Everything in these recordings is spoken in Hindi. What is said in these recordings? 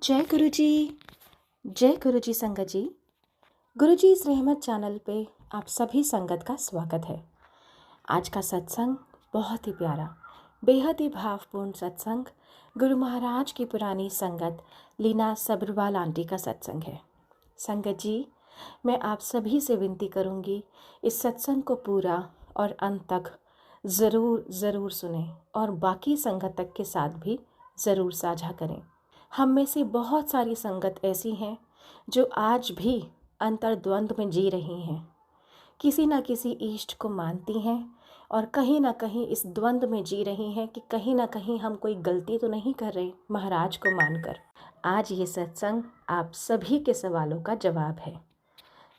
जय गुरु जी। जय गुरु जी संगत जी। गुरु जी इस रहमत चैनल पे आप सभी संगत का स्वागत है। आज का सत्संग बहुत ही प्यारा, बेहद ही भावपूर्ण सत्संग गुरु महाराज की पुरानी संगत लीना सब्रवाल आंटी का सत्संग है। संगत जी, मैं आप सभी से विनती करूँगी इस सत्संग को पूरा और अंत तक ज़रूर सुनें और बाकी संगत तक के साथ भी ज़रूर साझा करें। हम में से बहुत सारी संगत ऐसी हैं जो आज भी अंतर्द्वंद में जी रही हैं, किसी न किसी इष्ट को मानती हैं और कहीं ना कहीं इस द्वंद में जी रही हैं कि कहीं ना कहीं हम कोई गलती तो नहीं कर रहे महाराज को मानकर। आज ये सत्संग आप सभी के सवालों का जवाब है।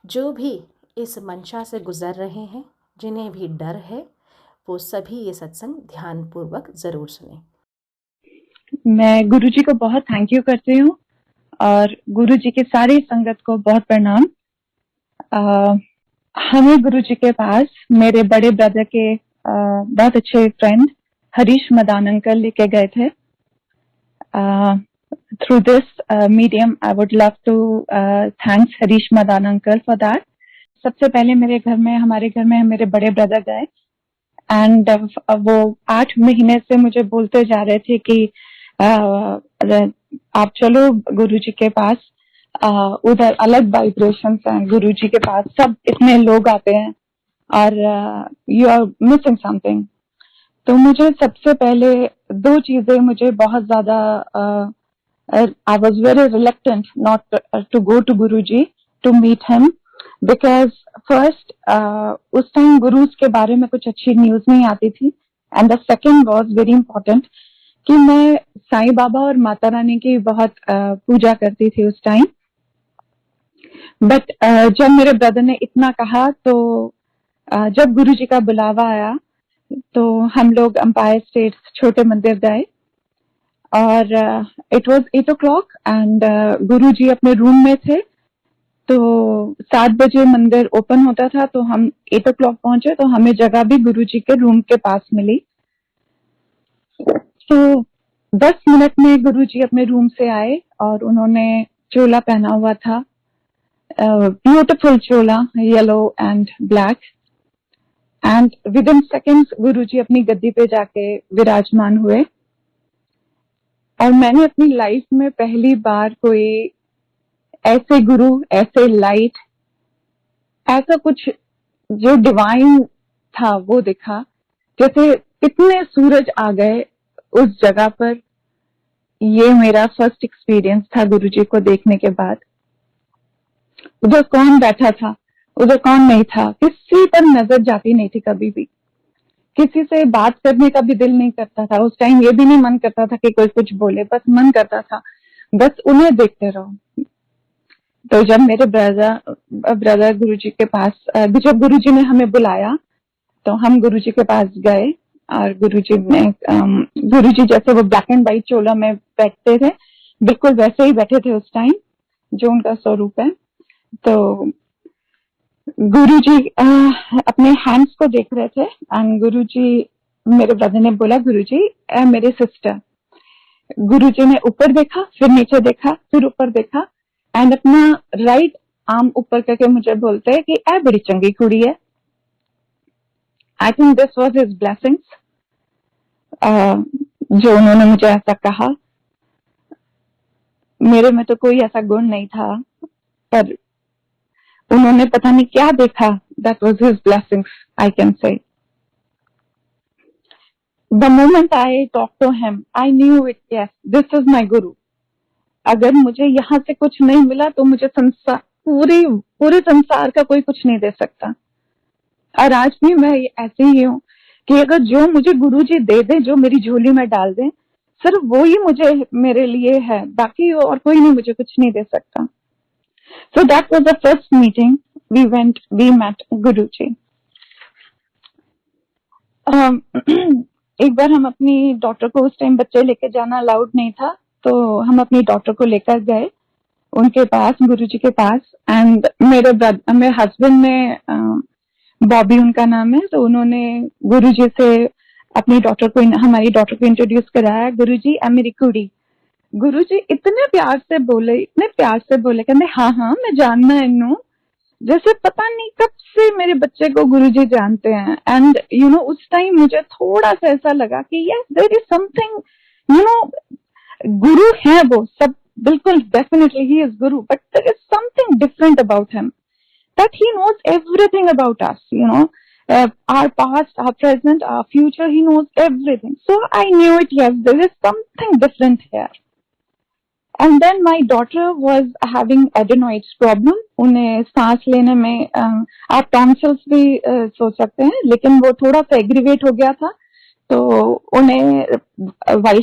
जो भी इस मंशा से गुजर रहे हैं, जिन्हें भी डर है, वो सभी ये सत्संग ध्यानपूर्वक ज़रूर सुनें। मैं गुरुजी को बहुत थैंक यू करती हूँ और गुरुजी के सारी संगत को बहुत प्रणाम। हमें गुरुजी के पास मेरे बड़े ब्रदर के बहुत अच्छे फ्रेंड हरीश मदान अंकल लेके गए थे। Through this medium I would love to thanks Harish Madan uncle for that. सबसे पहले हमारे घर में मेरे बड़े ब्रदर गए एंड वो 8 महीने से मुझे बोलते जा रहे थे कि आप चलो गुरुजी के पास, उधर अलग वाइब्रेशंस हैं, गुरुजी के पास सब इतने लोग आते हैं और यू आर मिसिंग समथिंग। तो मुझे सबसे पहले 2 चीजें मुझे बहुत ज्यादा, I was very reluctant not to go to Guruji to meet him because first उस टाइम गुरुज के बारे में कुछ अच्छी न्यूज नहीं आती थी and the second was very important कि मैं साईं बाबा और माता रानी की बहुत पूजा करती थी उस टाइम। बट जब मेरे ब्रदर ने इतना कहा तो जब गुरुजी का बुलावा आया तो हम लोग अंपायर स्टेट छोटे मंदिर गए और इट वाज 8 o'clock एंड गुरुजी अपने रूम में थे। तो 7 बजे मंदिर ओपन होता था तो हम 8 o'clock पहुंचे तो हमें जगह भी गुरुजी के रूम के पास मिली। तो 10 मिनट में गुरुजी अपने रूम से आए और उन्होंने चोला पहना हुआ था, ब्यूटीफुल चोला, yellow and black, and within seconds Guruji अपनी गद्दी पे जाके विराजमान हुए। और मैंने अपनी लाइफ में पहली बार कोई ऐसे गुरु, ऐसे लाइट, ऐसा कुछ जो डिवाइन था वो दिखा। जैसे कितने सूरज आ गए उस जगह पर। ये मेरा फर्स्ट एक्सपीरियंस था गुरुजी को देखने के बाद। उधर कौन बैठा था, उधर कौन नहीं था, किसी पर नजर जाती नहीं थी कभी भी। किसी से बात करने का भी दिल नहीं करता था उस टाइम। ये भी नहीं मन करता था कि कोई कुछ बोले, बस मन करता था बस उन्हें देखते रहो। तो जब मेरे ब्रदर गुरुजी के पास, जब गुरुजी ने हमें बुलाया तो हम गुरुजी के पास गए और गुरुजी जैसे वो ब्लैक एंड व्हाइट चोला में बैठते थे बिल्कुल वैसे ही बैठे थे उस टाइम जो उनका स्वरूप है। तो गुरुजी अपने हैंड्स को देख रहे थे एंड गुरुजी, मेरे ब्रदर ने बोला गुरुजी मेरे सिस्टर। गुरुजी ने ऊपर देखा, फिर नीचे देखा, फिर ऊपर देखा एंड अपना राइट आर्म ऊपर करके मुझे बोलते हैं कि ए बड़ी चंगी कुड़ी है। I think this was his blessings, जो उन्होंने मुझे ऐसा कहा। मेरे में तो कोई ऐसा गुण नहीं था पर उन्होंने पता नहीं क्या देखा। That was his blessings, I can say. The moment I talk to him I knew it, yes this is my guru. अगर मुझे यहाँ से कुछ नहीं मिला तो मुझे पूरे संसार का कोई कुछ नहीं दे सकता। और आज भी मैं ऐसे ही हूँ कि अगर जो मुझे गुरुजी दे दे, जो मेरी झोली में डाल दे, सिर्फ वो ही मुझे मेरे लिए है, बाकी और कोई नहीं मुझे कुछ नहीं दे सकता। So that was the first meeting. We met Guruji. एक बार हम अपनी डॉटर को, उस टाइम बच्चे लेके जाना अलाउड नहीं था, तो हम अपनी डॉटर को लेकर गए उनके पास, गुरुजी के पास। एंड मेरे हस्बैंड ने, बॉबी उनका नाम है, तो उन्होंने गुरुजी से अपनी डॉटर को, हमारी डॉटर को इंट्रोड्यूस कराया। गुरुजी मेरी कुड़ी, गुरुजी इतने प्यार से बोले, इतने प्यार से बोले, कहते हाँ हाँ मैं जानना है इन्नू, जैसे पता नहीं कब से मेरे बच्चे को गुरुजी जानते हैं। एंड यू नो उस टाइम मुझे थोड़ा सा ऐसा लगा कि yes there is something, you know guru है वो सब, बिल्कुल definitely he is guru, but there is something different about him, that he knows everything about us, you know, our past, our present, our future, he knows everything. So I knew it, yes, there is something different here. And then my daughter was having adenoids problem, उन्हें सांस लेने में आप टॉन्सिल्स भी सोच सकते हैं, लेकिन वो थोड़ा सा एग्रीवेट हो गया था, तो उन्हें while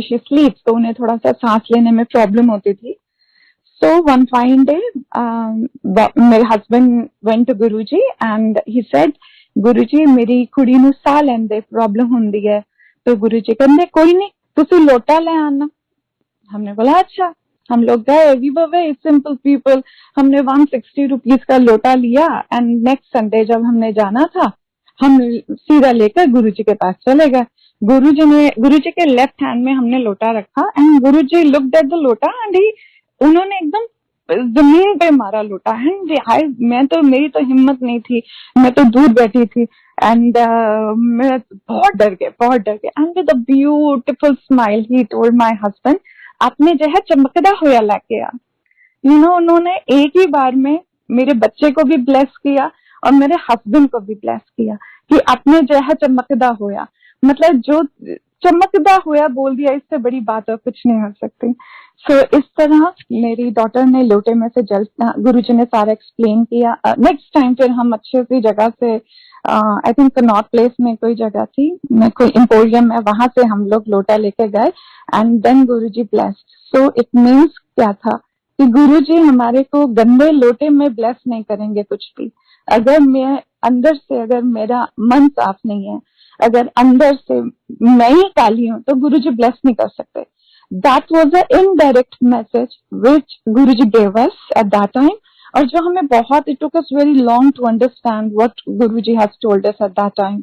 she sleeps, तो उन्हें थोड़ा सा सांस लेने में प्रॉब्लम होती थी। So one fine day, my husband went to Guruji and he said, Guruji, मेरी कुड़ी नू साह लेंदे प्रॉब्लम हुंदी है। तो गुरुजी कहंदे कोई नहीं, तुसी लोटा ले आना। हमने बोला अच्छा। हम लोग गए, we were very simple people, हमने 160 रुपीस का लोटा लिया एंड नेक्स्ट संडे जब हमने जाना था, हम सीधा लेकर गुरुजी के पास चले गए। गुरुजी के लेफ्ट हैंड में हमने लोटा रखा and Guruji looked at the लोटा एंड उन्होंने एकदम जमीन पे मारा लोटा। एंड मेरी तो हिम्मत नहीं थी, मैं तो दूर बैठी थी एंड मैं बहुत डर गए and with a beautiful smile he told my husband, आपने जो है चमकदा होया लेके आ। यू नो उन्होंने एक ही बार में मेरे बच्चे को भी ब्लेस किया और मेरे हस्बैंड को भी ब्लेस किया कि आपने जो है चमकदा होया, मतलब जो चमकदा होया बोल दिया, इससे बड़ी बात और कुछ नहीं हो सकती। सो इस तरह मेरी डॉटर ने लोटे में से जल, गुरुजी ने सारा एक्सप्लेन किया। नेक्स्ट टाइम फिर हम अच्छे सी जगह से, आई थिंक नॉर्थ प्लेस में कोई जगह थी, कोई एम्पोरियम है, वहां से हम लोग लोटा लेके गए and then Guruji blessed. So it means क्या था कि गुरुजी हमारे को गंदे लोटे में ब्लेस नहीं करेंगे कुछ भी। अगर मैं अंदर से, अगर मेरा मन साफ नहीं है, अगर अंदर से मैं ही काली हूं, तो गुरुजी ब्लेस नहीं कर सकते। That was an indirect message which Guruji gave us at that time, और जो हमें बहुत, it took us very long to understand what Guruji has told us at that time.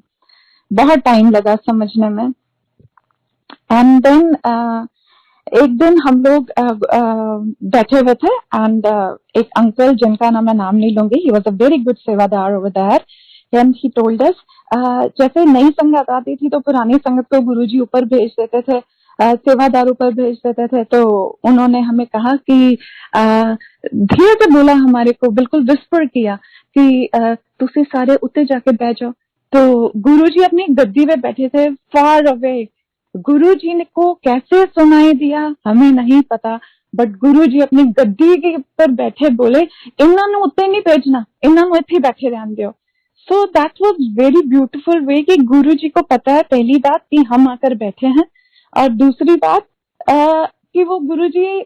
बहुत टाइम लगा समझने में। And then एक दिन हम लोग बैठे हुए थे एंड एक अंकल जिनका नाम मैं नाम नहीं लूंगी, he was a very good सेवादार over there, and he told us, जैसे नई संगत आती थी तो पुरानी संगत को गुरुजी ऊपर भेज देते थे, सेवादार ऊपर भेज देते थे। तो उन्होंने हमें कहा कि धीरे से बोला हमारे को, बिल्कुल विस्पर किया कि तुसी सारे उत्ते जाके बैठ जाओ। तो गुरुजी अपनी गद्दी पे बैठे थे फार अवे। गुरुजी ने को कैसे सुनाई दिया हमें नहीं पता, बट गुरुजी अपनी गद्दी के ऊपर बैठे बोले, इन्होंने उत्ते नहीं भेजना, इन्होंने इत्थे बैठे रहन दियो। So that was very beautiful way कि गुरुजी को पता है पहली बात कि हम आकर बैठे हैं, और दूसरी बात कि वो गुरुजी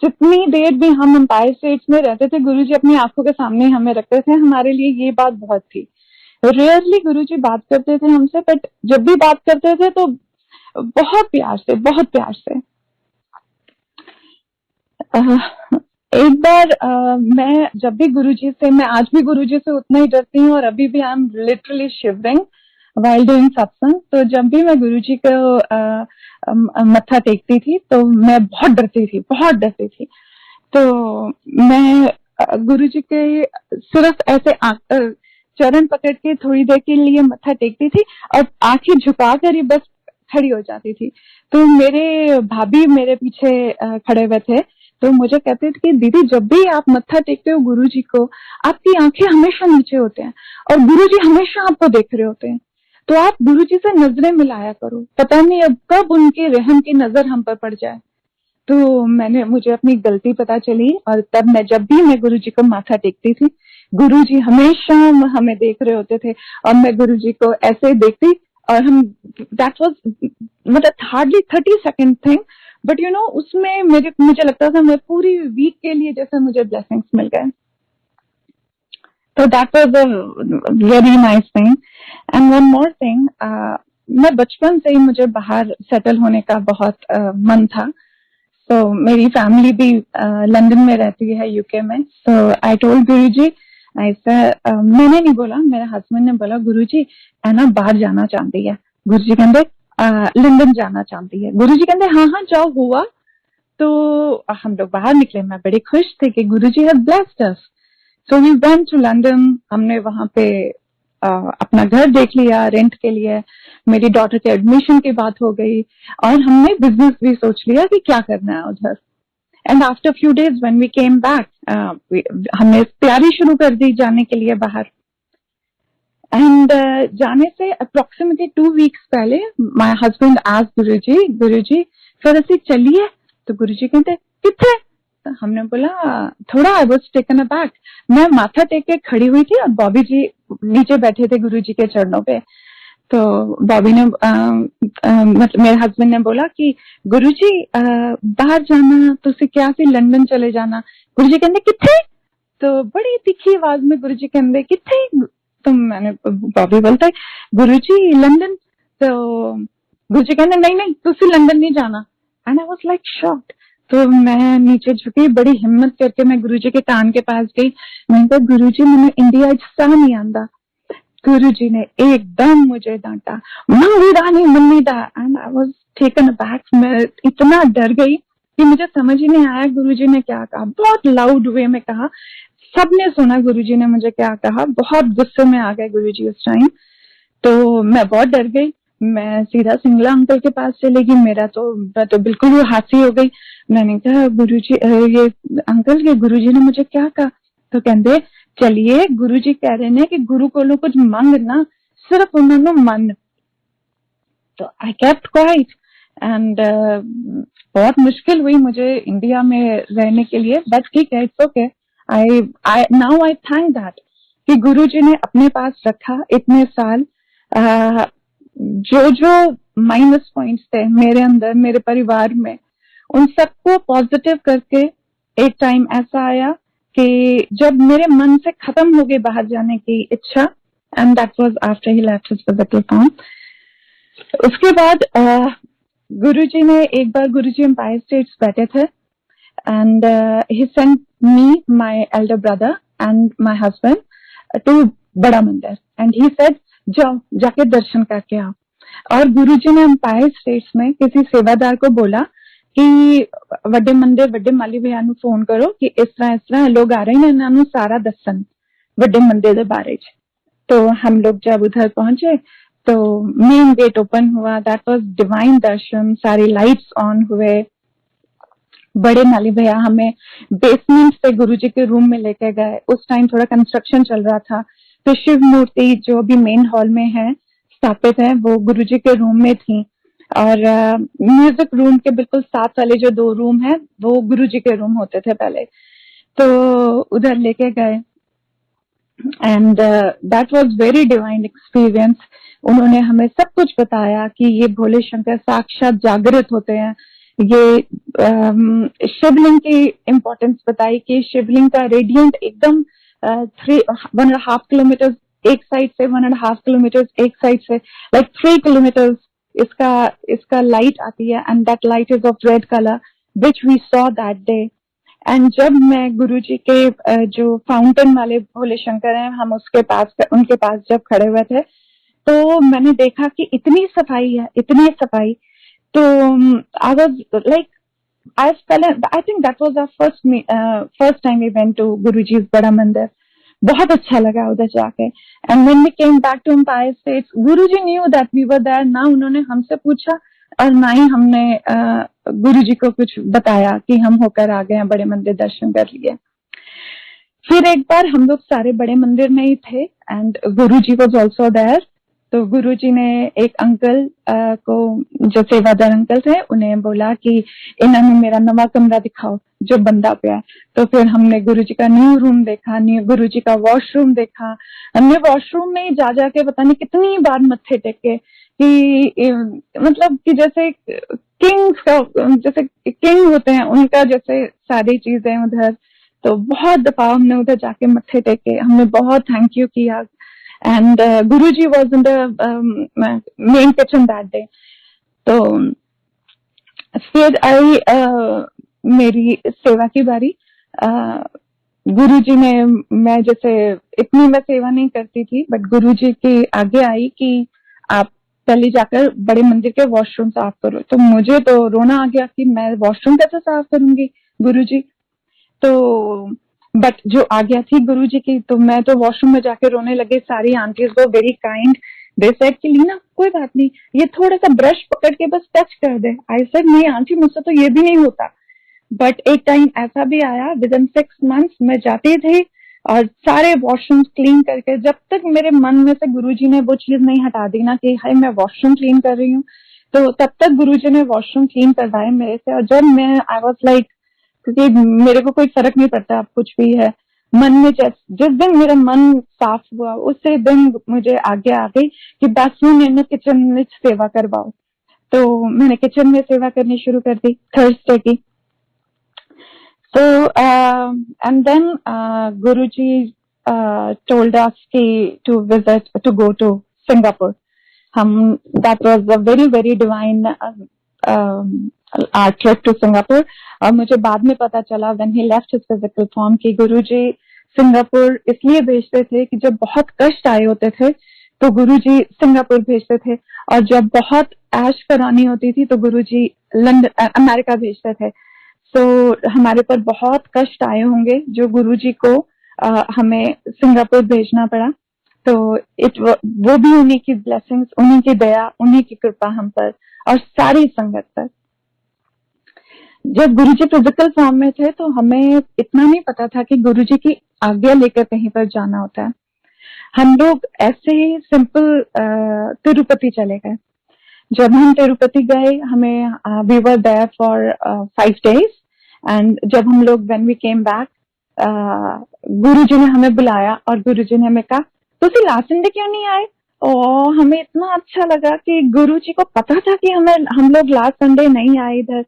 जितनी देर भी हम एम्पायर स्टेट्स में रहते थे, गुरुजी अपनी आंखों के सामने हमें रखते थे। हमारे लिए ये बात बहुत थी। रेयरली गुरुजी बात करते थे हमसे, बट जब भी बात करते थे तो बहुत प्यार से, बहुत प्यार से। एक बार मैं जब भी गुरुजी से, मैं आज भी गुरुजी से उतना ही डरती हूँ और अभी भी I am literally shivering while doing सत्संग। तो जब भी मैं गुरुजी को मत्था टेकती थी तो मैं बहुत डरती थी। तो मैं गुरुजी के सिर्फ ऐसे चरण पकड़ के थोड़ी देर के लिए मत्था टेकती थी और आंखें झुका कर ही बस खड़ी हो जाती थी। तो मेरे भाभी मेरे पीछे खड़े हुए थे, तो मुझे कहते थे कि दीदी जब भी आप मत्था टेकते हो गुरुजी को, आपकी आंखें हमेशा नीचे होते हैं और गुरुजी हमेशा आपको देख रहे होते हैं, तो आप गुरुजी से नजरें मिलाया करो, पता नहीं अब कब उनकी रहम की नजर हम पर पड़ जाए। तो मुझे अपनी गलती पता चली और तब मैं गुरुजी को माथा टेकती थी, गुरुजी हमेशा हमें देख रहे होते थे और मैं गुरुजी को ऐसे देखती और हम, दैट वाज मतलब hardly 30 second thing, but you know उसमें मुझे लगता था मैं पूरी वीक के लिए जैसे मुझे ब्लेसिंग्स मिल गए। तो that was a very nice thing. And one more thing, मैं बचपन से ही मुझे बाहर सेटल होने का बहुत मन था। तो मेरी फैमिली भी लंदन में रहती है, यूके में। सो आई टोल्ड गुरुजी, ऐसा मैंने नहीं बोला, मेरे हस्बैंड ने बोला गुरुजी है ना बाहर जाना चाहती है। गुरुजी कहते लंदन जाना चाहती है। गुरुजी कहते हाँ हाँ जाओ। हुआ तो हम लोग बाहर निकले, मैं बड़ी खुश थी कि Guruji have blessed us. So we went to London. हमने वहां पे अपना घर देख लिया रेंट के लिए, मेरी डॉटर के एडमिशन की बात हो गई, और हमने बिजनेस भी सोच लिया कि क्या करना है उधर। And after few days when we came back, हमने तैयारी शुरू कर दी जाने के लिए बाहर। एंड जाने से अप्रोक्सीमेटली 2 वीक्स पहले माय हस्बैंड आस्क्ड गुरुजी फिर से चलिए। तो गुरुजी कहते कितने? तो हमने बोला थोड़ा। आई वाज टेकन अबैक। मैं माथा टेक के खड़ी हुई थी और बॉबी जी नीचे बैठे थे गुरुजी के चरणों पे। तो बॉबी ने मतलब मेरे हस्बैंड ने बोला कि गुरुजी बाहर जाना तुसी क्या सी लंदन चले जाना। गुरुजी कहते किथे? तो बड़ी तीखी आवाज में गुरुजी कहते किथे? तो मैंने बॉबी बोलता है गुरुजी लंदन। तो गुरुजी कहते नहीं नहीं तुसी लंदन नहीं जाना। And I was like shocked. तो मैं नीचे झुकी, बड़ी हिम्मत करके मैं गुरुजी के कान के पास गई। मैंने कहा गुरुजी मैंने इंडिया सा नहीं आंदा। गुरुजी ने एकदम मुझे डांटा, मंगीदा नहीं मंगीदा। And I was taken aback. मैं इतना डर गई कि मुझे समझ ही नहीं आया गुरुजी ने क्या कहा। बहुत लाउड वे में कहा, सबने सुना गुरुजी ने मुझे क्या कहा। बहुत गुस्से में आ गए गुरुजी उस टाइम। तो मैं बहुत डर गई। मैं सीधा सिंगला अंकल के पास चली गई। मैं तो बिल्कुल ही हासी हो गई। मैंने कहा गुरुजी ये अंकल, ये गुरुजी ने मुझे क्या कहा? तो कहते चलिए गुरुजी कह रहे हैं कि गुरु को कुछ मांग ना, सिर्फ उन्होंने मन। तो आई केप्ट क्वाइट। एंड बहुत मुश्किल हुई मुझे इंडिया में रहने के लिए, बट ठीक है, it's okay. I now I thank that कि गुरुजी ने अपने पास रखा इतने साल। जो जो माइनस पॉइंट्स थे मेरे अंदर, मेरे परिवार में, उन सबको पॉजिटिव करके एक टाइम ऐसा आया कि जब मेरे मन से खत्म हो गई बाहर जाने की इच्छा। And that was after he left his physical form. उसके बाद गुरुजी ने एक बार, गुरुजी एम्पायर स्टेट्स बैठे थे, and he sent me, my elder brother and my husband to Bada Mandir. And he said जाओ जाके दर्शन करके आओ। और गुरुजी ने एम्पायर स्टेट्स में किसी सेवादार को बोला कि वड्डे मंदिर वड्डे माली भैया नु फोन करो कि इस तरह लोग आ रहे हैं, इन्होंने सारा दसन वड्डे मंदिर के बारे च। तो हम लोग जब उधर पहुंचे तो मेन गेट ओपन हुआ। दैट वाज डिवाइन दर्शन। सारी लाइट्स ऑन हुए। बड़े माली भैया हमें बेसमेंट से गुरुजी के रूम में लेके गए। उस टाइम थोड़ा कंस्ट्रक्शन चल रहा था, तो शिव मूर्ति जो भी मेन हॉल में है स्थापित है, वो गुरुजी के रूम में थी। और म्यूजिक रूम के बिल्कुल साथ वाले जो 2 रूम है वो गुरुजी के रूम होते थे पहले। तो उधर लेके गए। And that was very divine experience. उन्होंने हमें सब कुछ बताया कि ये भोले शंकर साक्षात जागृत होते हैं। ये शिवलिंग की इम्पोर्टेंस बताई कि शिवलिंग का रेडियंट एकदम 1.5 किलोमीटर एक साइड से, 1.5 किलोमीटर एक साइड से, लाइक 3 किलोमीटर इसका लाइट आती है। And that light is of red colour which we saw that day. And जब मैं गुरुजी के जो फाउंटेन वाले भोले शंकर हैं, हम उनके पास जब खड़े हुए थे, तो मैंने देखा कि इतनी सफाई है, इतनी सफाई। तो आई was like I think that was our first time we went to Guruji's बड़ा मंदिर। बहुत अच्छा लगा उधर जाके। And when we came back to Empire States, Guruji knew that we were there। ना उन्होंने हमसे पूछा और ना ही हमने गुरुजी को कुछ बताया कि हम होकर आ गए हैं, बड़े मंदिर दर्शन कर लिए। फिर एक बार हम लोग सारे बड़े मंदिर में ही थे and Guruji was also there. तो गुरुजी ने एक अंकल को, जो सेवादार अंकल थे, उन्हें बोला कि इन्होंने मेरा नवा कमरा दिखाओ जो बंदा पे है। तो फिर हमने गुरुजी का न्यू रूम देखा, न्यू गुरुजी का वॉशरूम देखा। हमने वॉशरूम में जा जाके पता नहीं कितनी बार मत्थे टेके कि मतलब कि जैसे किंग्स का, जैसे किंग होते हैं उनका जैसे सारी चीजें उधर। तो बहुत दफा हमने उधर जाके मत्थे टेके, हमने बहुत थैंक यू किया। And Guruji was in the main kitchen that day. तो फिर मेरी सेवा की बारी। गुरुजी ने, मैं जैसे इतनी मैं सेवा नहीं करती थी, बट गुरुजी के आगे आई कि आप पहले जाकर बड़े मंदिर के वॉशरूम साफ करो। तो मुझे तो रोना आ गया कि मैं वॉशरूम कैसे साफ करूंगी गुरुजी। तो बट जो आज्ञा थी गुरुजी की, तो मैं तो वॉशरूम में जाके रोने लगे। सारी आंटीज वो वेरी काइंड, दे सेड कि लीना कोई बात नहीं, ये थोड़ा सा ब्रश पकड़ के बस टच कर दे। आई सेड नहीं आंटी, मुझसे तो ये भी नहीं होता। बट एक टाइम ऐसा भी आया, विद इन 6 months मैं जाती थी और सारे वॉशरूम क्लीन करके, जब तक मेरे मन में से गुरुजी ने वो चीज नहीं हटा दी ना कि हाय मैं वॉशरूम क्लीन कर रही हूँ, तो तब तक गुरुजी ने वॉशरूम क्लीन करवाए मेरे से। और जब मैं आई वाज लाइक, क्योंकि मेरे को कोई फर्क नहीं पड़ता अब कुछ भी है मन में, जिस दिन मेरा मन साफ हुआ उसी दिन मुझे आज्ञा आ गई कि बस ने किचन में सेवा करवाओ। तो मैंने किचन में सेवा करनी शुरू कर दी थर्सडे की। So and then Guruji told us to visit, to go to Singapore. That was a very very divine our trip to Singapore. और मुझे बाद में पता चला when he left his physical form कि गुरुजी सिंगापुर इसलिए भेजते थे कि जब बहुत कष्ट आए होते थे तो गुरुजी सिंगापुर भेजते थे, और जब बहुत ऐश करानी होती थी तो गुरुजी लंदन अमेरिका भेजते थे। तो हमारे पर बहुत कष्ट आए होंगे जो गुरुजी को हमें सिंगापुर भेजना पड़ा। तो वो भी उन्हीं की ब्लेसिंग्स, उन्हीं की दया, उन्हीं की कृपा हम पर और सारी संगत पर। जब गुरुजी फिजिकल फॉर्म में थे तो हमें इतना नहीं पता था कि गुरुजी की आज्ञा लेकर कहीं पर जाना होता है। हम लोग ऐसे ही सिंपल तिरुपति चले गए। जब हम तिरुपति गए, हमें we were there for 5 days and जब हम लोग when we came back, Guruji ने हमें बुलाया और गुरुजी ने हमें कहा तुसी लास्ट संडे क्यों नहीं आए। और हमें इतना अच्छा लगा कि गुरुजी को पता था कि हम लोग लास्ट संडे नहीं आए इधर।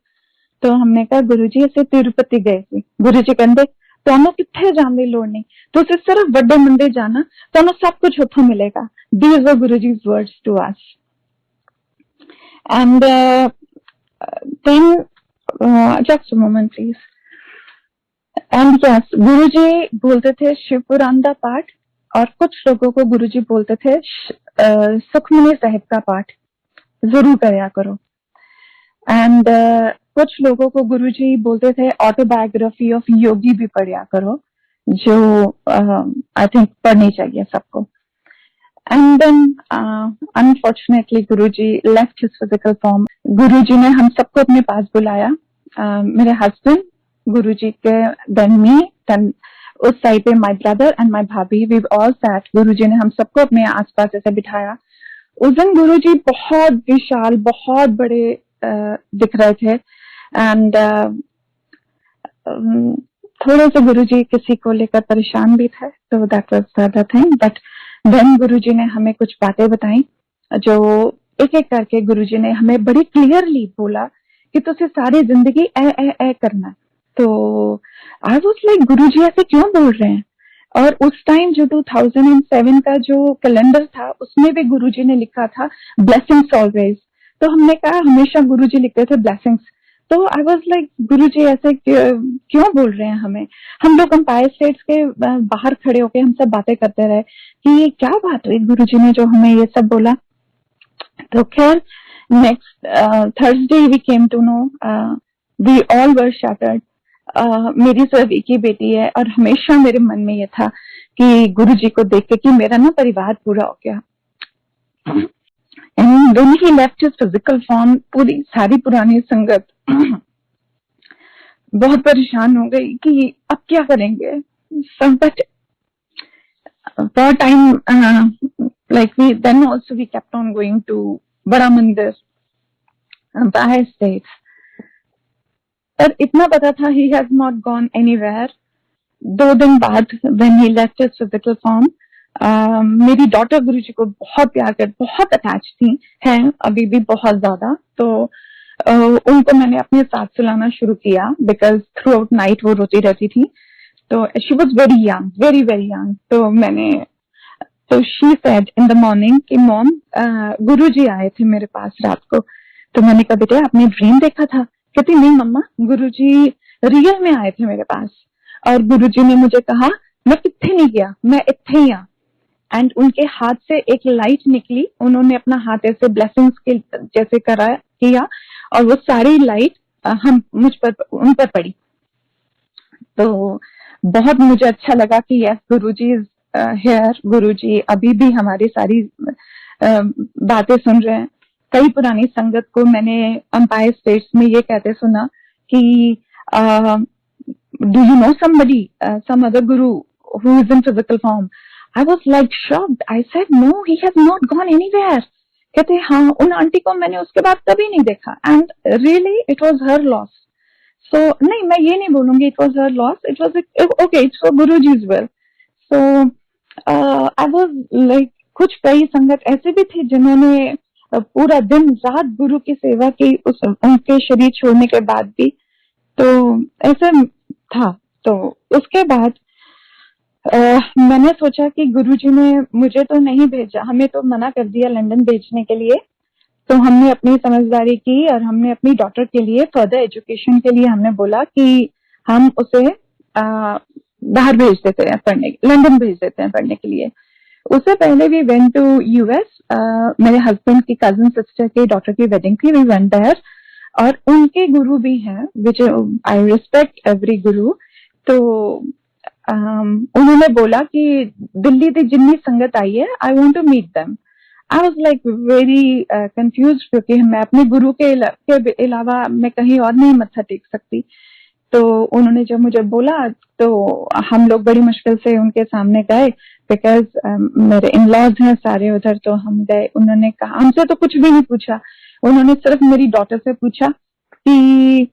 तो हमने कहा गुरुजी ऐसे तिरुपति गए थे। गुरुजी कहते ਤੁਹਾਨੂੰ ਕਿੱਥੇ ਜਾਣ ਦੀ ਲੋੜ ਨਹੀਂ, ਤੁਸੀਂ ਸਿਰਫ ਵੱਡੇ ਮੰਦਿਰ ਜਾਣਾ, ਤੁਹਾਨੂੰ ਸਭ ਕੁਝ ਉੱਥੋਂ ਮਿਲੇਗਾ। These were Guruji's words to us. And then just a moment please. And yes, गुरुजी बोलते थे शिव पुराण का पाठ, और कुछ लोगों को गुरुजी बोलते थे सुखमनी साहिब का पाठ जरूर करया करो। एंड कुछ लोगों को गुरुजी बोलते थे ऑटोबायोग्राफी ऑफ योगी भी पढ़ा करो, जो आई थिंक पढ़नी चाहिए सबको। And then unfortunately Guruji left his physical form. Guruji ने हम सबको अपने पास बुलाया, मेरे हस्बैंड, गुरुजी के, देन मी, देन उस साइड पे माय ब्रदर एंड माय भाभी, वी ऑल सैट। गुरुजी ने हम सबको अपने आसपास ऐसे बिठाया। उस दिन गुरुजी बहुत विशाल, बहुत बड़े दिख रहे थे। एंड थोड़े से गुरुजी किसी को लेकर परेशान भी थे, तो that was the other thing. But then Guruji ने हमें कुछ बातें बताई, जो एक एक करके गुरुजी ने हमें बड़ी क्लियरली बोला कि तुझे सारी जिंदगी ए करना है। तो आई वाज लाइक गुरुजी ऐसे क्यों बोल रहे हैं। और उस टाइम जो 2007 का जो कैलेंडर था उसमें भी गुरुजी ने लिखा था ब्लेसिंग्स ऑलवेज। तो हमने कहा हमेशा गुरुजी लिखते थे ब्लेसिंग्स। तो आई वाज लाइक गुरुजी ऐसे क्यों बोल रहे हैं हमें। हम लोग एम्पायर स्टेट्स के बाहर खड़े होके हम सब बातें करते रहे कि ये क्या बात हुई, गुरुजी ने जो हमें ये सब बोला। तो खैर next Thursday we came to know, we all were shattered. मेरी सिर्फ एक ही बेटी है और हमेशा मेरे मन में ये था कि गुरुजी को देख के कि मेरा ना परिवार पूरा हो गया। And when he left his physical form, पूरी सारी पुरानी संगत बहुत परेशान हो गई कि अब क्या करेंगे। But for time, like we then also we kept on going to बड़ा मंदिर, Empire States. पर इतना पता था he has not gone anywhere. 2 दिन बाद when he left his physical form, मेरी डॉटर गुरुजी को बहुत प्यार कर, बहुत अटैच थी, हैं अभी भी बहुत ज्यादा। तो उनको मैंने अपने साथ सुलाना शुरू किया, बिकॉज थ्रू आउट नाइट वो रोती रहती थी। तो she was very young, very very young. तो she said in the morning कि मॉम गुरुजी आए थे मेरे पास रात को। तो मैंने कहा बेटे आपने ड्रीम देखा था। कहती नहीं मम्मा, गुरुजी रियल में आए थे मेरे पास और गुरुजी ने मुझे कहा मैं कितने नहीं गया, मैं इतने ही आ। एंड उनके हाथ से एक लाइट निकली, उन्होंने अपना हाथ ऐसे ब्लेसिंग्स के जैसे किया और वो सारी लाइट हम मुझ पर उन पर पड़ी। तो बहुत मुझे अच्छा लगा कि यस गुरुजी इज हियर, गुरुजी अभी भी हमारी सारी बातें सुन रहे हैं। कई पुरानी संगत को मैंने अंपायर स्टेट्स में ये कहते सुना कि do you know somebody, some other guru who is in physical form? I was like shocked. I said no, he has not gone anywhere. कहते हाँ, उन आंटी को मैंने उसके बाद कभी नहीं देखा and really it was her loss. So नहीं, मैं ये नहीं बोलूंगी it was her loss, it was okay, it's for गुरुजी's will. So I was like, कुछ कई संगत ऐसे भी थे जिन्होंने पूरा दिन रात गुरु की सेवा की उनके शरीर छोड़ने के बाद भी। तो ऐसा था। तो उसके बाद मैंने सोचा कि गुरुजी ने मुझे तो नहीं भेजा, हमें तो मना कर दिया लंदन भेजने के लिए। तो हमने अपनी समझदारी की और हमने अपनी डॉटर के लिए फर्दर एजुकेशन के लिए हमने बोला कि हम उसे बाहर भेज देते हैं पढ़ने, लंदन भेज देते हैं पढ़ने के लिए। उससे पहले वी वेंट टू यूएस, मेरे हस्बैंड की कजिन सिस्टर के डॉटर की वेडिंग थी, वी वेंट देयर। और उनके गुरु भी हैं विच आई रिस्पेक्ट एवरी गुरु। तो उन्होंने बोला कि दिल्ली की जितनी संगत आई है I want to meet them. I was like very confuse, क्योंकि मैं अपने गुरु के अलावा मैं कहीं और नहीं मत्था टेक सकती। तो उन्होंने जब मुझे बोला तो हम लोग बड़ी मुश्किल से उनके सामने गए, बिकॉज मेरे इन लॉज हैं सारे उधर। तो हम गए, उन्होंने कहा, हमसे तो कुछ भी नहीं पूछा, उन्होंने सिर्फ मेरी डॉटर से पूछा कि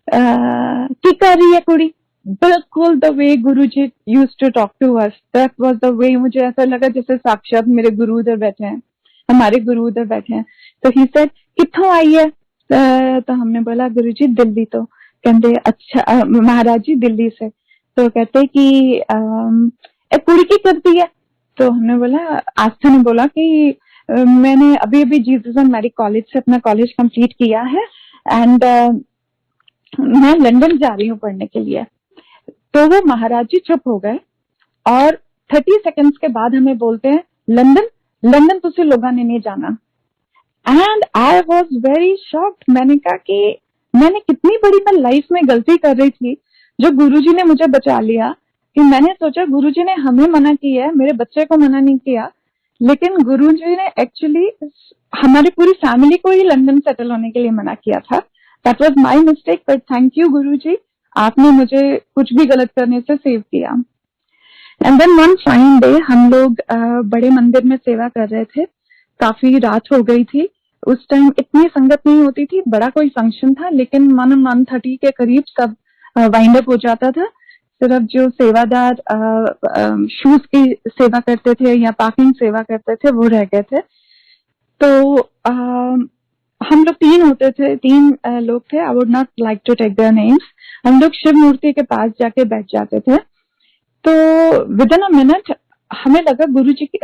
की कर रही है कुड़ी। बिल्कुल the way Guruji used to talk to us, that was the way. मुझे ऐसा लगा जैसे साक्षात मेरे गुरु उधर बैठे हैं, हमारे गुरु उधर बैठे हैं। तो ही सेड कित्थों आई है? तो हमने बोला गुरुजी दिल्ली। तो कहते अच्छा महाराज जी दिल्ली से। तो कहते कि कुड़ी की करती है? तो हमने बोला, आस्था ने बोला कि मैंने अभी अभी जीसस एंड मैरी कॉलेज से अपना कॉलेज कंप्लीट किया है एंड मैं लंदन जा रही हूँ पढ़ने के लिए। तो वो महाराज जी चुप हो गए और 30 सेकंड्स के बाद हमें बोलते हैं लंदन, लंदन तुसी लोगों ने नहीं जाना। And I was very shocked. मैंने कहा कि मैंने कितनी बड़ी मैं लाइफ में गलती कर रही थी जो गुरुजी ने मुझे बचा लिया। कि मैंने सोचा गुरुजी ने हमें मना किया है, मेरे बच्चे को मना नहीं किया, लेकिन गुरुजी ने एक्चुअली हमारी पूरी फैमिली को ही लंदन सेटल होने के लिए मना किया था। That was my mistake, but thank you Guruji, आपने मुझे कुछ भी गलत करने से सेव किया। And then one fine day हम लोग बड़े मंदिर में सेवा कर रहे थे, काफी रात हो गई थी। उस टाइम इतनी संगत नहीं होती थी, बड़ा कोई फंक्शन था, लेकिन 1:30 के करीब सब वाइंड अप हो जाता था। सिर्फ जो सेवादार शूज की सेवा करते थे या पार्किंग सेवा करते थे वो रह गए थे। तो हम लोग 3 होते थे, 3 लोग थे। I would not like to take their names. हम लोग शिव मूर्ति के पास जाके बैठ जाते थे। तो विद इन अ मिनट हमें लगा गुरुजी की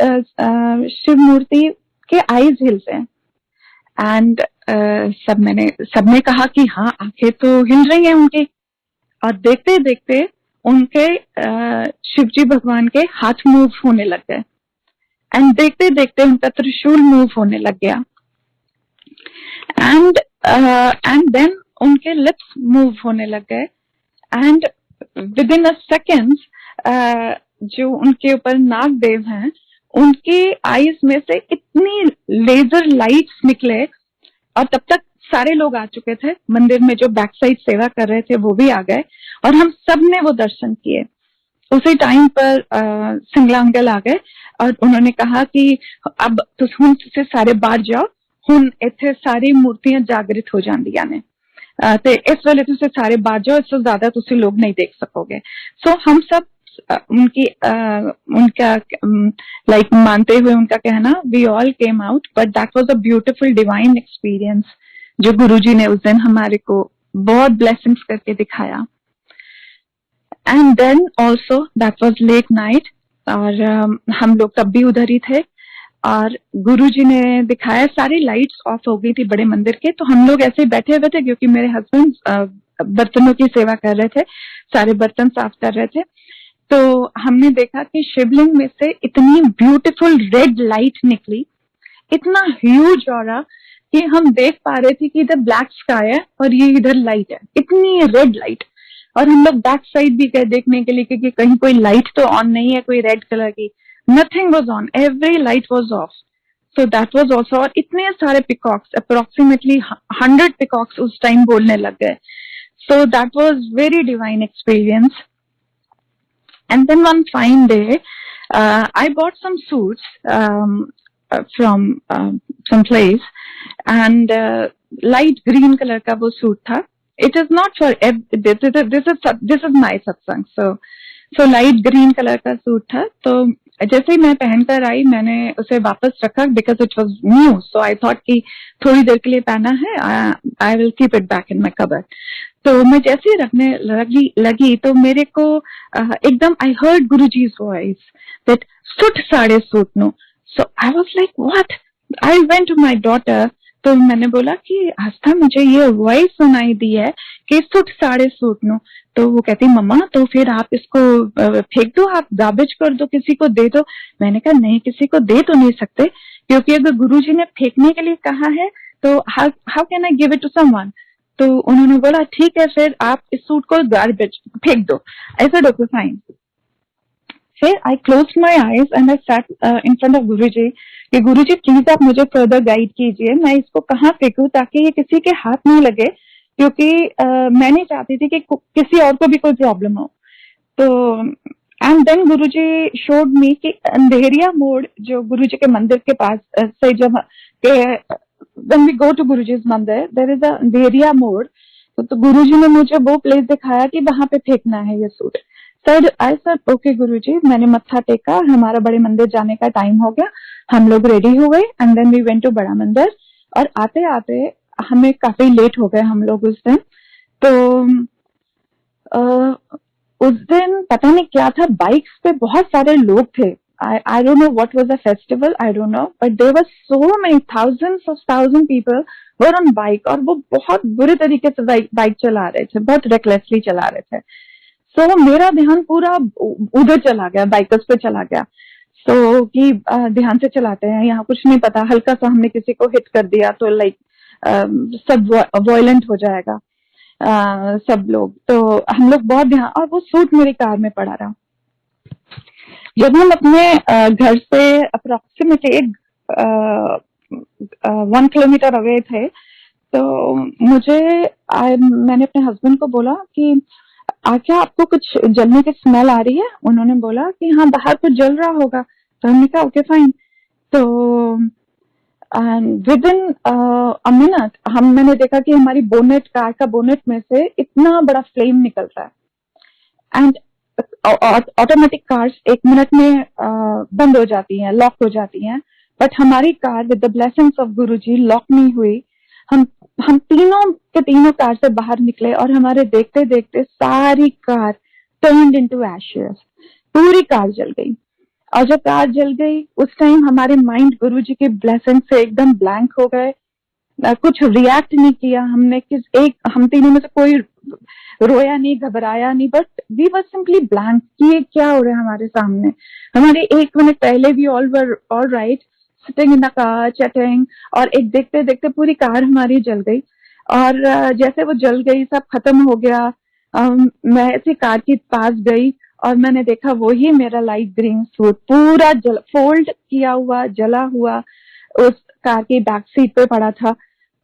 शिव मूर्ति के आईज हिल से। एंड सबने कहा कि हाँ आंखें तो हिल रही हैं उनकी। और देखते देखते उनके शिवजी भगवान के हाथ मूव होने लग गए एंड देखते देखते उनका त्रिशूल मूव होने लग गया। एंड देन उनके लिप्स मूव होने लग गए and with in a second जो उनके ऊपर नागदेव हैं उनके आईज में से इतनी लेजर लाइट्स निकले। और तब तक सारे लोग आ चुके थे मंदिर में, जो बैक साइड सेवा कर रहे थे वो भी आ गए और हम सब ने वो दर्शन किए। उसी टाइम पर सिंगला अंकल आ गए और उन्होंने कहा कि अब तुम से सारे बाहर जाओ, हुन इत्थे सारी मूर्तियां जागृत हो जांदियां ने, ते इस वेले तुसी सारे बाहर जाओ, इससे ज्यादा तुसी लोग नहीं देख सकोगे। सो हम सब उनका लाइक मानते हुए उनका कहना, we all came out, but that was a beautiful divine experience जो गुरुजी ने उस दिन हमारे को बहुत ब्लेसिंग्स करके दिखाया। And then also that was late night और हम लोग तब भी उधर ही थे और गुरुजी ने दिखाया, सारी लाइट्स ऑफ हो गई थी बड़े मंदिर के। तो हम लोग ऐसे बैठे हुए थे क्योंकि मेरे हस्बैंड बर्तनों की सेवा कर रहे थे, सारे बर्तन साफ कर रहे थे। तो हमने देखा कि शिवलिंग में से इतनी ब्यूटीफुल रेड लाइट निकली, इतना ह्यूज ऑरा कि हम देख पा रहे थे कि इधर ब्लैक स्काई है और ये इधर लाइट है, इतनी रेड लाइट। और हम लोग बैक साइड भी गए देखने के लिए कि कहीं कोई लाइट तो ऑन नहीं है, कोई रेड कलर की। Nothing was on, every light was of. So that was also. और इतने सारे पिकॉक्स, अप्रोक्सीमेटली 100 पिकॉक्स उस टाइम बोलने लग गए। So that was very divine experience. And then one fine day, I bought some suits from some place, and light green color का वो सूट था. It is not for this is my satsang. So light green color का सूट था. तो जैसे ही मैं पहनकर आई, मैंने उसे वापस रखा because it was new. So I thought कि थोड़ी देर के लिए पहना है, I will keep it back in my cupboard. तो मैं जैसे ही रखने लगी तो मेरे को एकदम I heard Guruji's voice that सुट साड़े सूट नो. So I was like, what? I went to my daughter. तो मैंने बोला कि आस्था, मुझे ये वॉइस सुनाई दी है कि सुट साड़े सूट नो. तो वो कहती, मम्मा तो फिर आप इसको फेंक दो, आप गार्बेज कर दो, किसी को दे दो. मैंने कहा नहीं, किसी को दे तो नहीं सकते, क्योंकि अगर गुरुजी ने फेंकने के लिए कहा है तो how can I give it to someone. तो उन्होंने बोला ठीक है, फिर आप इस सूट को गार्बेज फेंक दो. I said okay fine. फिर I closed my eyes and I sat in front of गुरुजी कि गुरुजी प्लीज आप मुझे फर्दर गाइड कीजिए, मैं इसको कहाँ फेंकूं ताकि ये किसी के हाथ नहीं लगे, क्योंकि मैं नहीं चाहती थी कि किसी और को भी कोई प्रॉब्लम हो. तो and then Guruji showed me कि अंधेरिया मोड़, जो गुरुजी के मंदिर के पास से जब when we go to Guruji's मंदिर, there is a अंधेरिया मोड़. तो गुरुजी ने मुझे वो प्लेस दिखाया कि वहां पे फेंकना है ये suit. Sir I sir okay Guruji. मैंने मत्था टेका, हमारा बड़े मंदिर जाने का टाइम हो गया, हम लोग रेडी हो गए and then we went to Bada Mandir. और आते आते हमें काफी लेट हो गए हम लोग उस दिन. तो उस दिन पता नहीं क्या था, बाइक्स पे बहुत सारे लोग थे. I don't know what was the festival, I don't know, but there were so many thousand people were on bike, और वो बहुत बुरे तरीके से बाइक चला रहे थे, बहुत रेकलेसली चला रहे थे. So मेरा ध्यान पूरा उधर चला गया, बाइकर्स पे चला गया. So कि ध्यान से चलाते हैं, यहाँ कुछ नहीं पता, हल्का सा हमने किसी को हिट कर दिया तो लाइक सब वायलेंट हो जाएगा सब लोग. तो हम लोग बहुत ध्यान, और वो सूट मेरी कार में पड़ा रहा. जब हम अपने घर से अप्रोक्सीमेटली 1 किलोमीटर अवे थे, तो मैंने अपने हस्बैंड को बोला कि क्या आपको कुछ जलने की स्मेल आ रही है. उन्होंने बोला कि हाँ बाहर कुछ जल रहा होगा. तो हमने कहा ओके फाइन. तो विद इन अ मिनट मैंने देखा कि हमारी बोनेट, कार का बोनेट में से इतना बड़ा फ्लेम निकल रहा है. एंड ऑटोमेटिक कार्स 1 मिनट में बंद हो जाती हैं, लॉक हो जाती हैं, बट हमारी car with the blessings of Guruji lock नहीं हुई. हम तीनों के तीनों कार से बाहर निकले और हमारे देखते देखते सारी कार टर्न्ड इनटू एशेस. पूरी कार जल गई. और जब कार जल गई उस टाइम हमारे माइंड गुरुजी की ब्लेसिंग से एकदम ब्लैंक हो गए. कुछ रिएक्ट नहीं किया हमने. हम तीनों में से कोई रोया नहीं, घबराया नहीं, but we were simply blank कि ये क्या हो रहा है हमारे सामने. हमारे 1 मिनट पहले भी all right, sitting in the car chatting, और एक देखते देखते पूरी कार हमारी जल गई. और जैसे वो जल गई, सब खत्म हो गया, मैं ऐसी कार के पास गई और मैंने देखा वही मेरा लाइट ग्रीन सूट पूरा फोल्ड किया हुआ, जला हुआ उस कार की बैक सीट पे पड़ा था.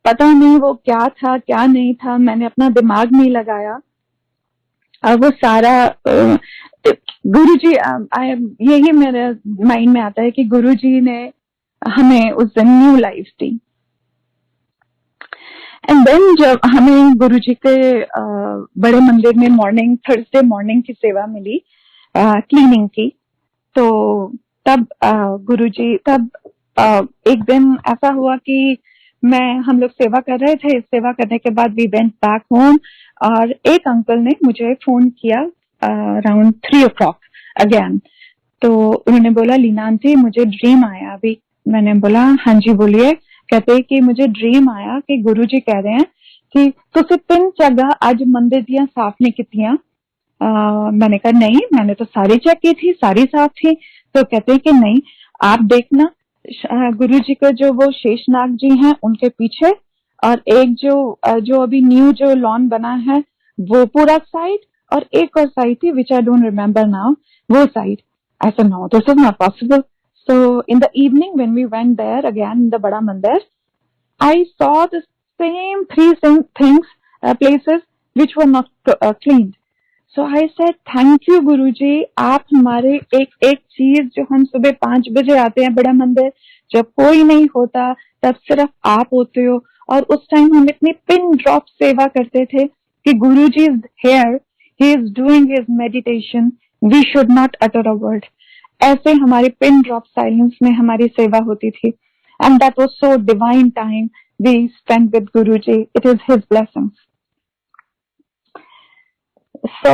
पता नहीं वो क्या था क्या नहीं था, मैंने अपना दिमाग नहीं लगाया. और वो सारा गुरुजी, यही मेरे माइंड में आता है कि गुरुजी ने हमें उस दिन न्यू लाइफ दी. एंड देन जब हमें गुरुजी के बड़े मंदिर में थर्सडे मॉर्निंग की सेवा मिली क्लीनिंग की, तो तब गुरुजी एक दिन ऐसा हुआ कि हम लोग सेवा कर रहे थे. सेवा करने के बाद वी वेंट बैक होम, और एक अंकल ने मुझे फोन किया अराउंड 3 o'clock अगेन. तो उन्होंने बोला, लीना आंटी मुझे ड्रीम आया अभी. मैंने बोला हाँ जी बोलिए. कहते कि मुझे ड्रीम आया कि गुरुजी कह रहे हैं कि तुसी 3 जगह आज मंदिर दियां साफ नहीं कीतियां, मैंने कहा नहीं, मैंने तो सारी चेक की थी, सारी साफ थी। तो कहते हैं कि नहीं, आप देखना गुरु जी के जो वो शेषनाग जी हैं उनके पीछे, और एक जो अभी न्यू जो लॉन बना है वो पूरा साइड, और एक और साइड थी which I don't remember now, वो side. I said no, this is not possible. So in the evening when we went there again in the Bada Mandir, I saw the same things, places which were not cleaned. So I said, thank you Guruji, आप हमारे एक एक चीज, जो हम सुबह 5 बजे आते हैं बड़ा मंदिर, जब कोई नहीं होता तब सिर्फ आप होते हो, और उस टाइम हम इतनी पिन ड्रॉप सेवा करते थे कि Guruji is here, he is doing his meditation, we should not utter a word. ऐसे हमारी पिन ड्रॉप साइलेंस में हमारी सेवा होती थी, and that was so divine time we spend with Guruji, it is his blessings. So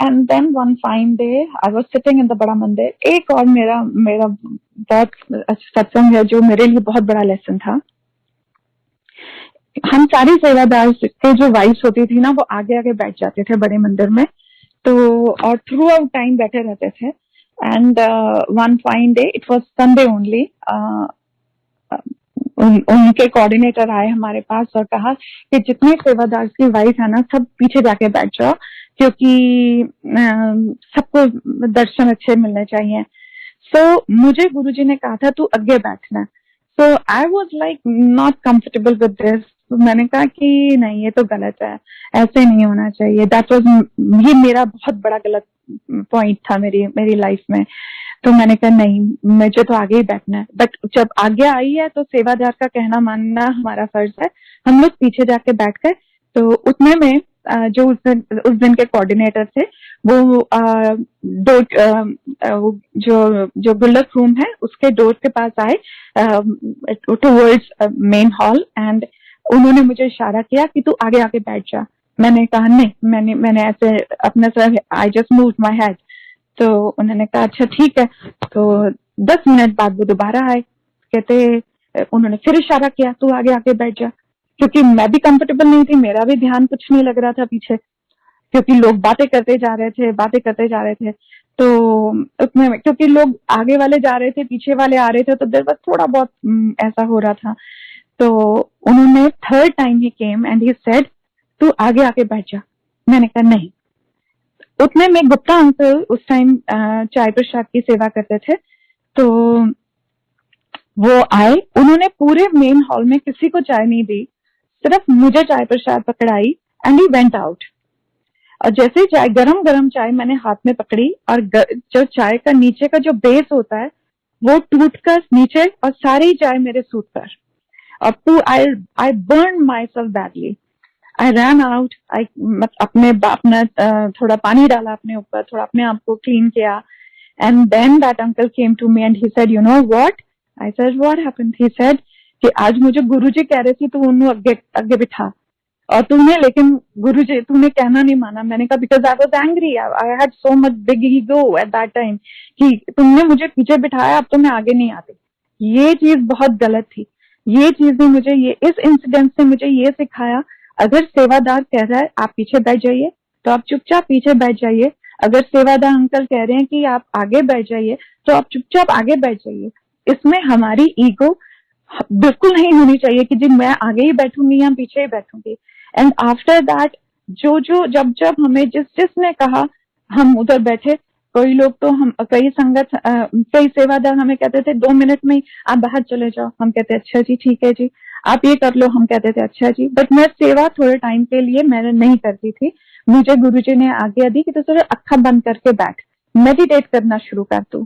and then one fine day I was sitting in the Bada Mandir. एक और मेरा बहुत सत्संग है जो मेरे लिए बहुत बड़ा लेसन था। हम सारी सेवादार के जो वाइफ्स होती थी ना, वो आगे आगे बैठ जाते थे बड़े मंदिर में, तो और थ्रू आउट टाइम बैठे रहते थे। And one fine day, it was Sunday only, उनके कोऑर्डिनेटर आए हमारे पास और कहा कि जितने सेवादार की वाइफ है ना, सब पीछे जाके बैठ जाओ, क्योंकि सबको दर्शन अच्छे मिलने चाहिए। सो मुझे गुरुजी ने कहा था तू आगे बैठना। So I was like not comfortable with this. मैंने कहा कि नहीं, ये तो गलत है, ऐसे नहीं होना चाहिए। दैट वाज, ये मेरा बहुत बड़ा गलत पॉइंट था मेरी लाइफ में। तो मैंने कहा नहीं, मुझे तो आगे ही बैठना है। बट जब आगे आई है तो सेवादार का कहना मानना हमारा फर्ज है। हम लोग पीछे जाके बैठ गए। तो उतने में जो उस दिन के कोऑर्डिनेटर थे, वो जो गुल्लक रूम है उसके डोर के पास आए टुवर्ड्स मेन हॉल, एंड उन्होंने मुझे इशारा किया कि तू आगे आके बैठ जा। मैंने कहा नहीं, मैंने ऐसे अपने sir, I just moved my head. तो उन्होंने कहा अच्छा ठीक है। तो 10 मिनट बाद वो दोबारा आए, कहते उन्होंने फिर इशारा किया तू आगे आके बैठ जा, क्योंकि मैं भी कंफर्टेबल नहीं थी, मेरा भी ध्यान कुछ नहीं लग रहा था पीछे, क्योंकि लोग बातें करते जा रहे थे। तो उसमें क्योंकि लोग आगे वाले जा रहे थे, पीछे वाले आ रहे थे, तो देर बस थोड़ा बहुत ऐसा हो रहा था। तो उन्होंने third time he came and he said तू आगे आके बैठ जा। मैंने कहा नहीं। उतने में गुप्ता अंकल उस टाइम चाय प्रसाद की सेवा करते थे, तो वो आए। उन्होंने पूरे मेन हॉल में किसी को चाय नहीं दी, सिर्फ मुझे चाय प्रसाद पकड़ाई, एंड ही वेंट आउट। और जैसे चाय, गरम गरम चाय मैंने हाथ में पकड़ी, और जो चाय का नीचे का जो बेस होता है वो टूटकर नीचे, और सारी चाय मेरे सूट पर। अब टू I burn myself badly. I ran out, अपने बाप ने थोड़ा पानी डाला अपने ऊपर, थोड़ा अपने आप को क्लीन किया, and then that uncle came to me and he said, you know what? I said what happened? He said कि आज मुझे गुरुजी कह रहे थे तू उन्हें आगे बिठा, और लेकिन गुरुजी तूने कहना नहीं माना। मैंने कहा because I was angry, I had so much big ego at that time कि तुमने मुझे पीछे बिठाया, अब तो मैं आगे नहीं आती। ये चीज बहुत गलत थी। ये चीज ने मुझे, ये इस इंसिडेंट से मुझे ये सिखाया, अगर सेवादार कह रहा है आप पीछे बैठ जाइए तो आप चुपचाप पीछे बैठ जाइए। अगर सेवादार अंकल कह रहे हैं कि आप आगे बैठ जाइए तो आप चुपचाप आगे बैठ जाइए। इसमें हमारी ईगो बिल्कुल नहीं होनी चाहिए कि जी मैं आगे ही बैठूंगी या पीछे ही बैठूंगी। एंड आफ्टर दैट जब हमें जिसने कहा हम उधर बैठे। कोई लोग तो कई सेवादार हमें कहते थे 2 मिनट में ही आप बाहर चले जाओ। हम कहते अच्छा जी ठीक है जी, आप ये कर लो। हम कहते थे अच्छा जी। बट मैं सेवा थोड़े टाइम के लिए मैंने नहीं करती थी। मुझे गुरुजी ने आज्ञा दी कि तो सिर्फ अक्खा बंद करके बैठ, मेडिटेट करना शुरू कर तू।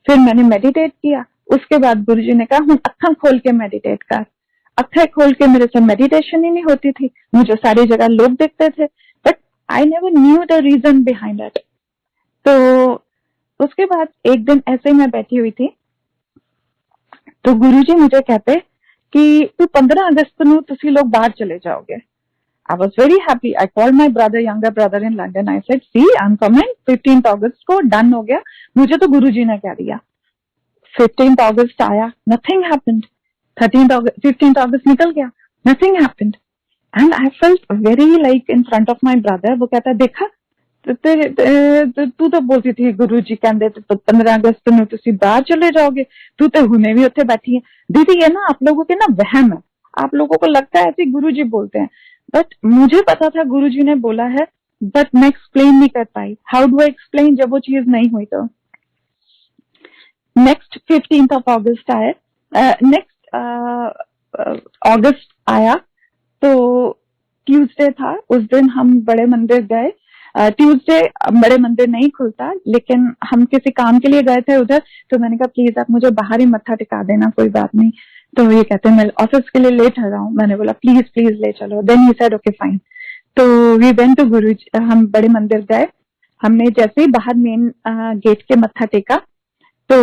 फिर मैंने मेडिटेट किया। उसके बाद गुरुजी ने कहा हम अक्खा खोल के मेडिटेट कर। अक्खा खोल के मेरे से मेडिटेशन ही नहीं होती थी, मुझे सारी जगह लोग देखते थे, but I never knew the reason behind it. तो उसके बाद एक दिन ऐसे ही मैं बैठी हुई थी, तो गुरुजी मुझे कहते कि तू 15 अगस्त को तुसी लोग बाहर चले जाओगे। I was very happy. I called my younger brother in London. I said, see, I'm coming. 15th अगस्त को डन हो गया। मुझे तो गुरुजी ने कह दिया। 15th अगस्त आया, nothing happened. 15th अगस्त निकल गया, nothing happened. And I felt very like in front of my brother. वो कहता देखा ਤੂੰ ਤਾਂ ਬੋਲਦੀ थी गुरु जी कहते तो 15 अगस्त ਨੂੰ ਤੁਸੀਂ ਬਾਹਰ चले जाओगे, तू तो हुने भी उत्थे बैठी है। दीदी ये ना आप लोगों के ना वहम है, आप लोगों को लगता है ऐसे गुरु जी बोलते हैं, बट मुझे पता था गुरु जी ने बोला है, बट मैं एक्सप्लेन नहीं कर पाई। हाउ डू आई एक्सप्लेन जब वो चीज नहीं हुई। तो नेक्स्ट 15th of August आए, नेक्स्ट अगस्त आया तो ट्यूसडे था, उस दिन हम बड़े मंदिर गए। ट्यूसडे बड़े मंदिर नहीं खुलता, लेकिन हम किसी काम के लिए गए थे उधर, तो मैंने कहा प्लीज आप मुझे बाहर ही मत्था टिका देना, कोई बात नहीं। तो ये कहते हैं मैं ऑफिस के लिए लेट हो रहा हूँ। मैंने बोला प्लीज प्लीज ले चलो। Then he said okay fine. तो वी वेंट टू गुरु, हम बड़े मंदिर गए। हमने जैसे ही बाहर मेन गेट के मत्था टेका तो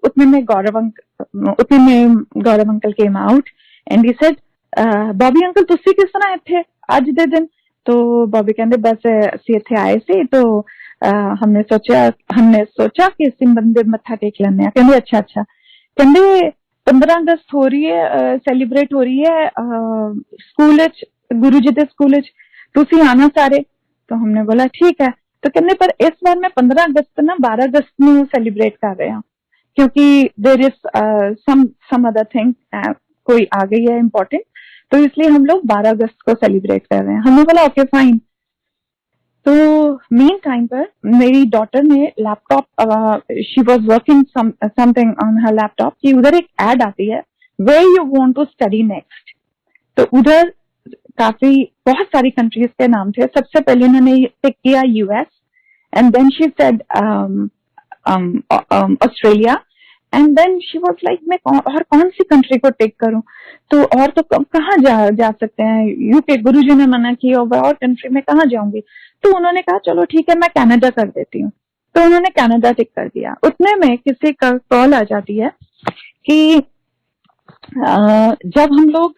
उतने में Gaurav uncle came out and he said Bobby uncle तुसी किस तरह इत्थे अज दे दिन। तो बॉबी कहते बस ਅਸੀਂ ਇੱਥੇ ਆਏ ਸੀ तो हमने सोचा कि इसी मंदिर मत्था टेक लेने हैं। कहते अच्छा अच्छा। कहते 15 अगस्त हो रही है, सेलिब्रेट हो रही है स्कूल गुरु जी के स्कूल, तुसी आना सारे। तो हमने बोला ठीक है। तो कहते पर इस बार मैं 15 अगस्त ना 12 अगस्त में सेलिब्रेट कर रहे हैं, क्योंकि there is some other thing, कोई आ गई है इम्पोर्टेंट, तो इसलिए हम लोग 12 अगस्त को सेलिब्रेट कर रहे हैं। हमने बोला ओके फाइन। तो मेन टाइम पर मेरी डॉटर ने laptop, she was working something on her laptop, कि उधर एक एड आती है where you want to study next. तो उधर काफी बहुत सारी कंट्रीज के नाम थे। सबसे पहले उन्होंने पिक किया US, and then she said Australia, and then she was like मैं और कौन सी कंट्री को टिक करूं, तो और तो कहाँ जा सकते हैं, यूके। गुरुजी ने मना किया और कंट्री में कहाँ जाऊंगी। तो उन्होंने कहा चलो ठीक है मैं कनाडा कर देती हूँ। तो उन्होंने कनाडा टिक कर दिया। उतने में किसी का कॉल आ जाती है कि जब हम लोग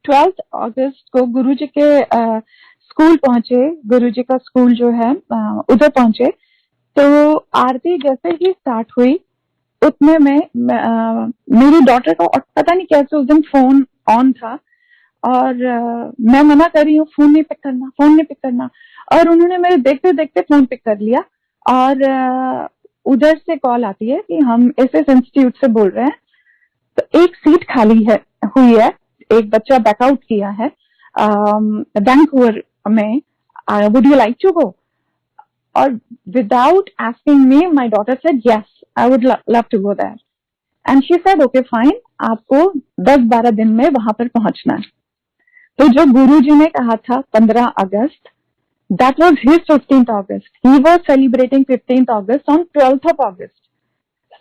12 अगस्त को गुरुजी के स्कूल पहुंचे, गुरुजी का स्कूल जो है उधर पहुंचे, तो आरती जैसे ही स्टार्ट हुई उतने में मेरी डॉटर का पता नहीं कैसे उस दिन फोन ऑन था, और मैं मना कर रही हूँ फोन नहीं पिक करना, और उन्होंने मेरे देखते देखते फोन पिक कर लिया। और उधर से कॉल आती है कि हम ऐसे इंस्टीट्यूट से बोल रहे हैं, तो एक सीट खाली हुई है, एक बच्चा बैकआउट किया है वैंकूवर में, would you like to go. और without asking me my daughter said yes I would love to go there, and she said okay fine, आपको 10-12 दिन में वहां पर पहुंचना है। तो जो गुरुजी ने कहा था 15 अगस्त, that was his 15th August. He was celebrating 15th August on 12th of August.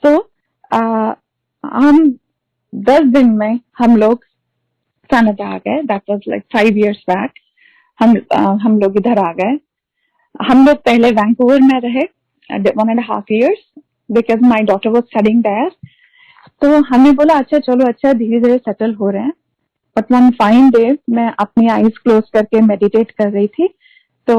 So हम 10 दिन में हम लोग कनाडा आ गए। That was like 5 years back. हम लोग इधर आ गए। हम लोग पहले वैंकूवर में रहे 1.5 years because my daughter was studying there. तो हमने बोला अच्छा चलो अच्छा धीरे धीरे सेटल हो रहे हैं। बट वन फाइन डे मैं अपनी आईज क्लोज करके मेडिटेट कर रही थी, तो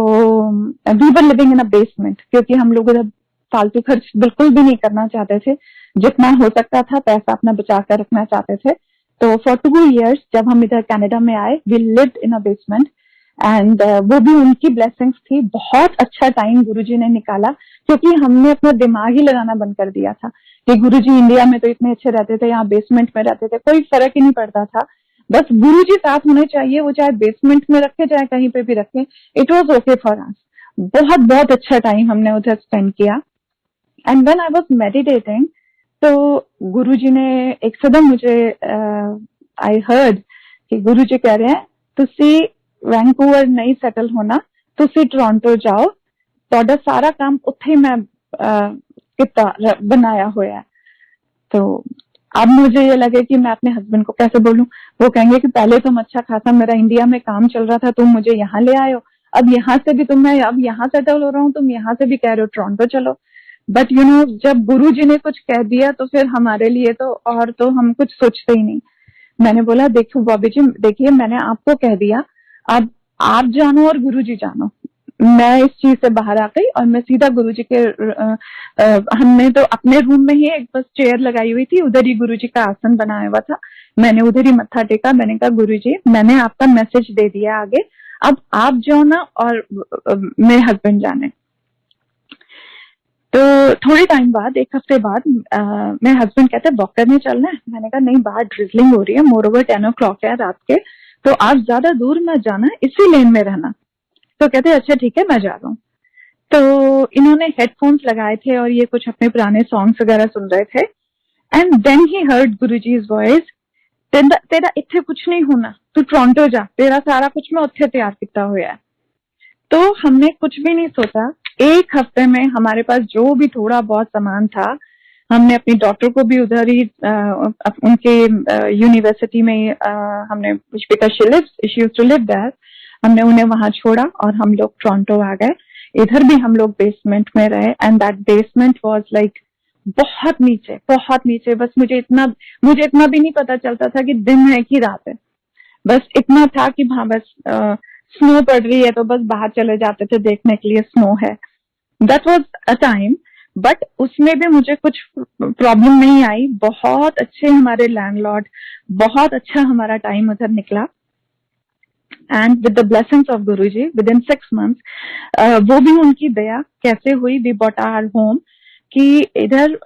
we were living in a basement, क्योंकि हम लोग उधर फालतू खर्च बिल्कुल भी नहीं करना चाहते थे, जितना हो सकता था पैसा अपना बचा कर रखना चाहते थे। तो फॉर 2 years जब हम इधर कनाडा में आए, we lived in a basement, एंड वो भी उनकी ब्लेसिंग्स थी। बहुत अच्छा टाइम गुरुजी ने निकाला, क्योंकि हमने अपना दिमाग ही लगाना बंद कर दिया था कि गुरुजी इंडिया में तो इतने अच्छे रहते थे, यहाँ बेसमेंट में रहते थे, कोई फर्क ही नहीं पड़ता था। बस गुरुजी साथ होने चाहिए, वो चाहे बेसमेंट में रखे चाहे कहीं पे भी रखे, it was okay for us. बहुत बहुत अच्छा टाइम हमने उधर स्पेंड किया। And when I was meditating, तो गुरुजी ने एक सदम मुझे आई हर्ड कि गुरुजी कह रहे हैं तुसी वैंकूवर नहीं सेटल होना, तुसी टोरंटो जाओ, ਤੁਹਾਡਾ सारा काम उत्थे मैं किता बनाया हुआ है। तो अब मुझे ये लगे कि मैं अपने हस्बैंड को कैसे बोलूं। वो कहेंगे कि पहले तुम अच्छा खासा मेरा इंडिया में काम चल रहा था, तुम मुझे यहाँ ले आए हो, अब यहाँ से भी मैं अब यहाँ सेटल हो रहा हूँ, तुम यहाँ से भी कह रहे हो टोरंटो चलो। बट यू नो जब गुरु जी ने कुछ कह दिया तो फिर हमारे लिए तो हम कुछ सोचते ही नहीं। मैंने बोला देखो बॉबी जी, देखिए मैंने आपको कह दिया, अब आप जानो और गुरु जी जानो। मैं इस चीज से बाहर आ गई और मैं सीधा गुरुजी के हमने तो अपने रूम में ही एक बस चेयर लगाई हुई थी, उधर ही गुरुजी का आसन बनाया हुआ था, मैंने उधर ही मत्था टेका। मैंने कहा गुरुजी मैंने आपका मैसेज दे दिया आगे, अब आप जाओ ना और मेरे हस्बैंड जाने। तो थोड़े टाइम बाद, एक हफ्ते बाद, मेरे हस्बैंड कहते वॉक करने चलना है। मैंने कहा नहीं, बाहर ड्रिजलिंग हो रही है, मोर ओवर 10 o'clock है रात के, तो आप ज्यादा दूर मत जाना, इसी लेन में रहना। तो कहते अच्छा ठीक है, मैं जा रहा हूँ। तो इन्होंने हेडफोन्स लगाए थे और ये कुछ अपने पुराने सॉन्ग्स वगैरह सुन रहे थे। And then he heard Guruji's voice, तेरा इत्थे कुछ नहीं होना, तू टोरंटो जा, तेरा सारा कुछ मैं उत्थे तैयार किया हुआ है। तो हमने कुछ भी नहीं सोचा, एक हफ्ते में हमारे पास जो भी थोड़ा बहुत सामान था, हमने अपनी डॉटर को भी उधर ही उनके यूनिवर्सिटी में हमने, because she used to live there, हमने उन्हें वहां छोड़ा और हम लोग टोरंटो आ गए। इधर भी हम लोग बेसमेंट में रहे, and that basement was like बहुत नीचे, बहुत नीचे। बस मुझे इतना भी नहीं पता चलता था कि दिन है कि रात है। बस इतना था कि हाँ, बस स्नो पड़ रही है तो बस बाहर चले जाते थे देखने के लिए स्नो है। That was a time, but उसमें भी मुझे कुछ प्रॉब्लम नहीं आई। बहुत अच्छे हमारे लैंडलॉर्ड, बहुत अच्छा हमारा टाइम उधर निकला। And with the blessings of Guruji, with in 6 months, वो भी उनकी दया कैसे हुई, वी बॉट आवर होम, कि इधर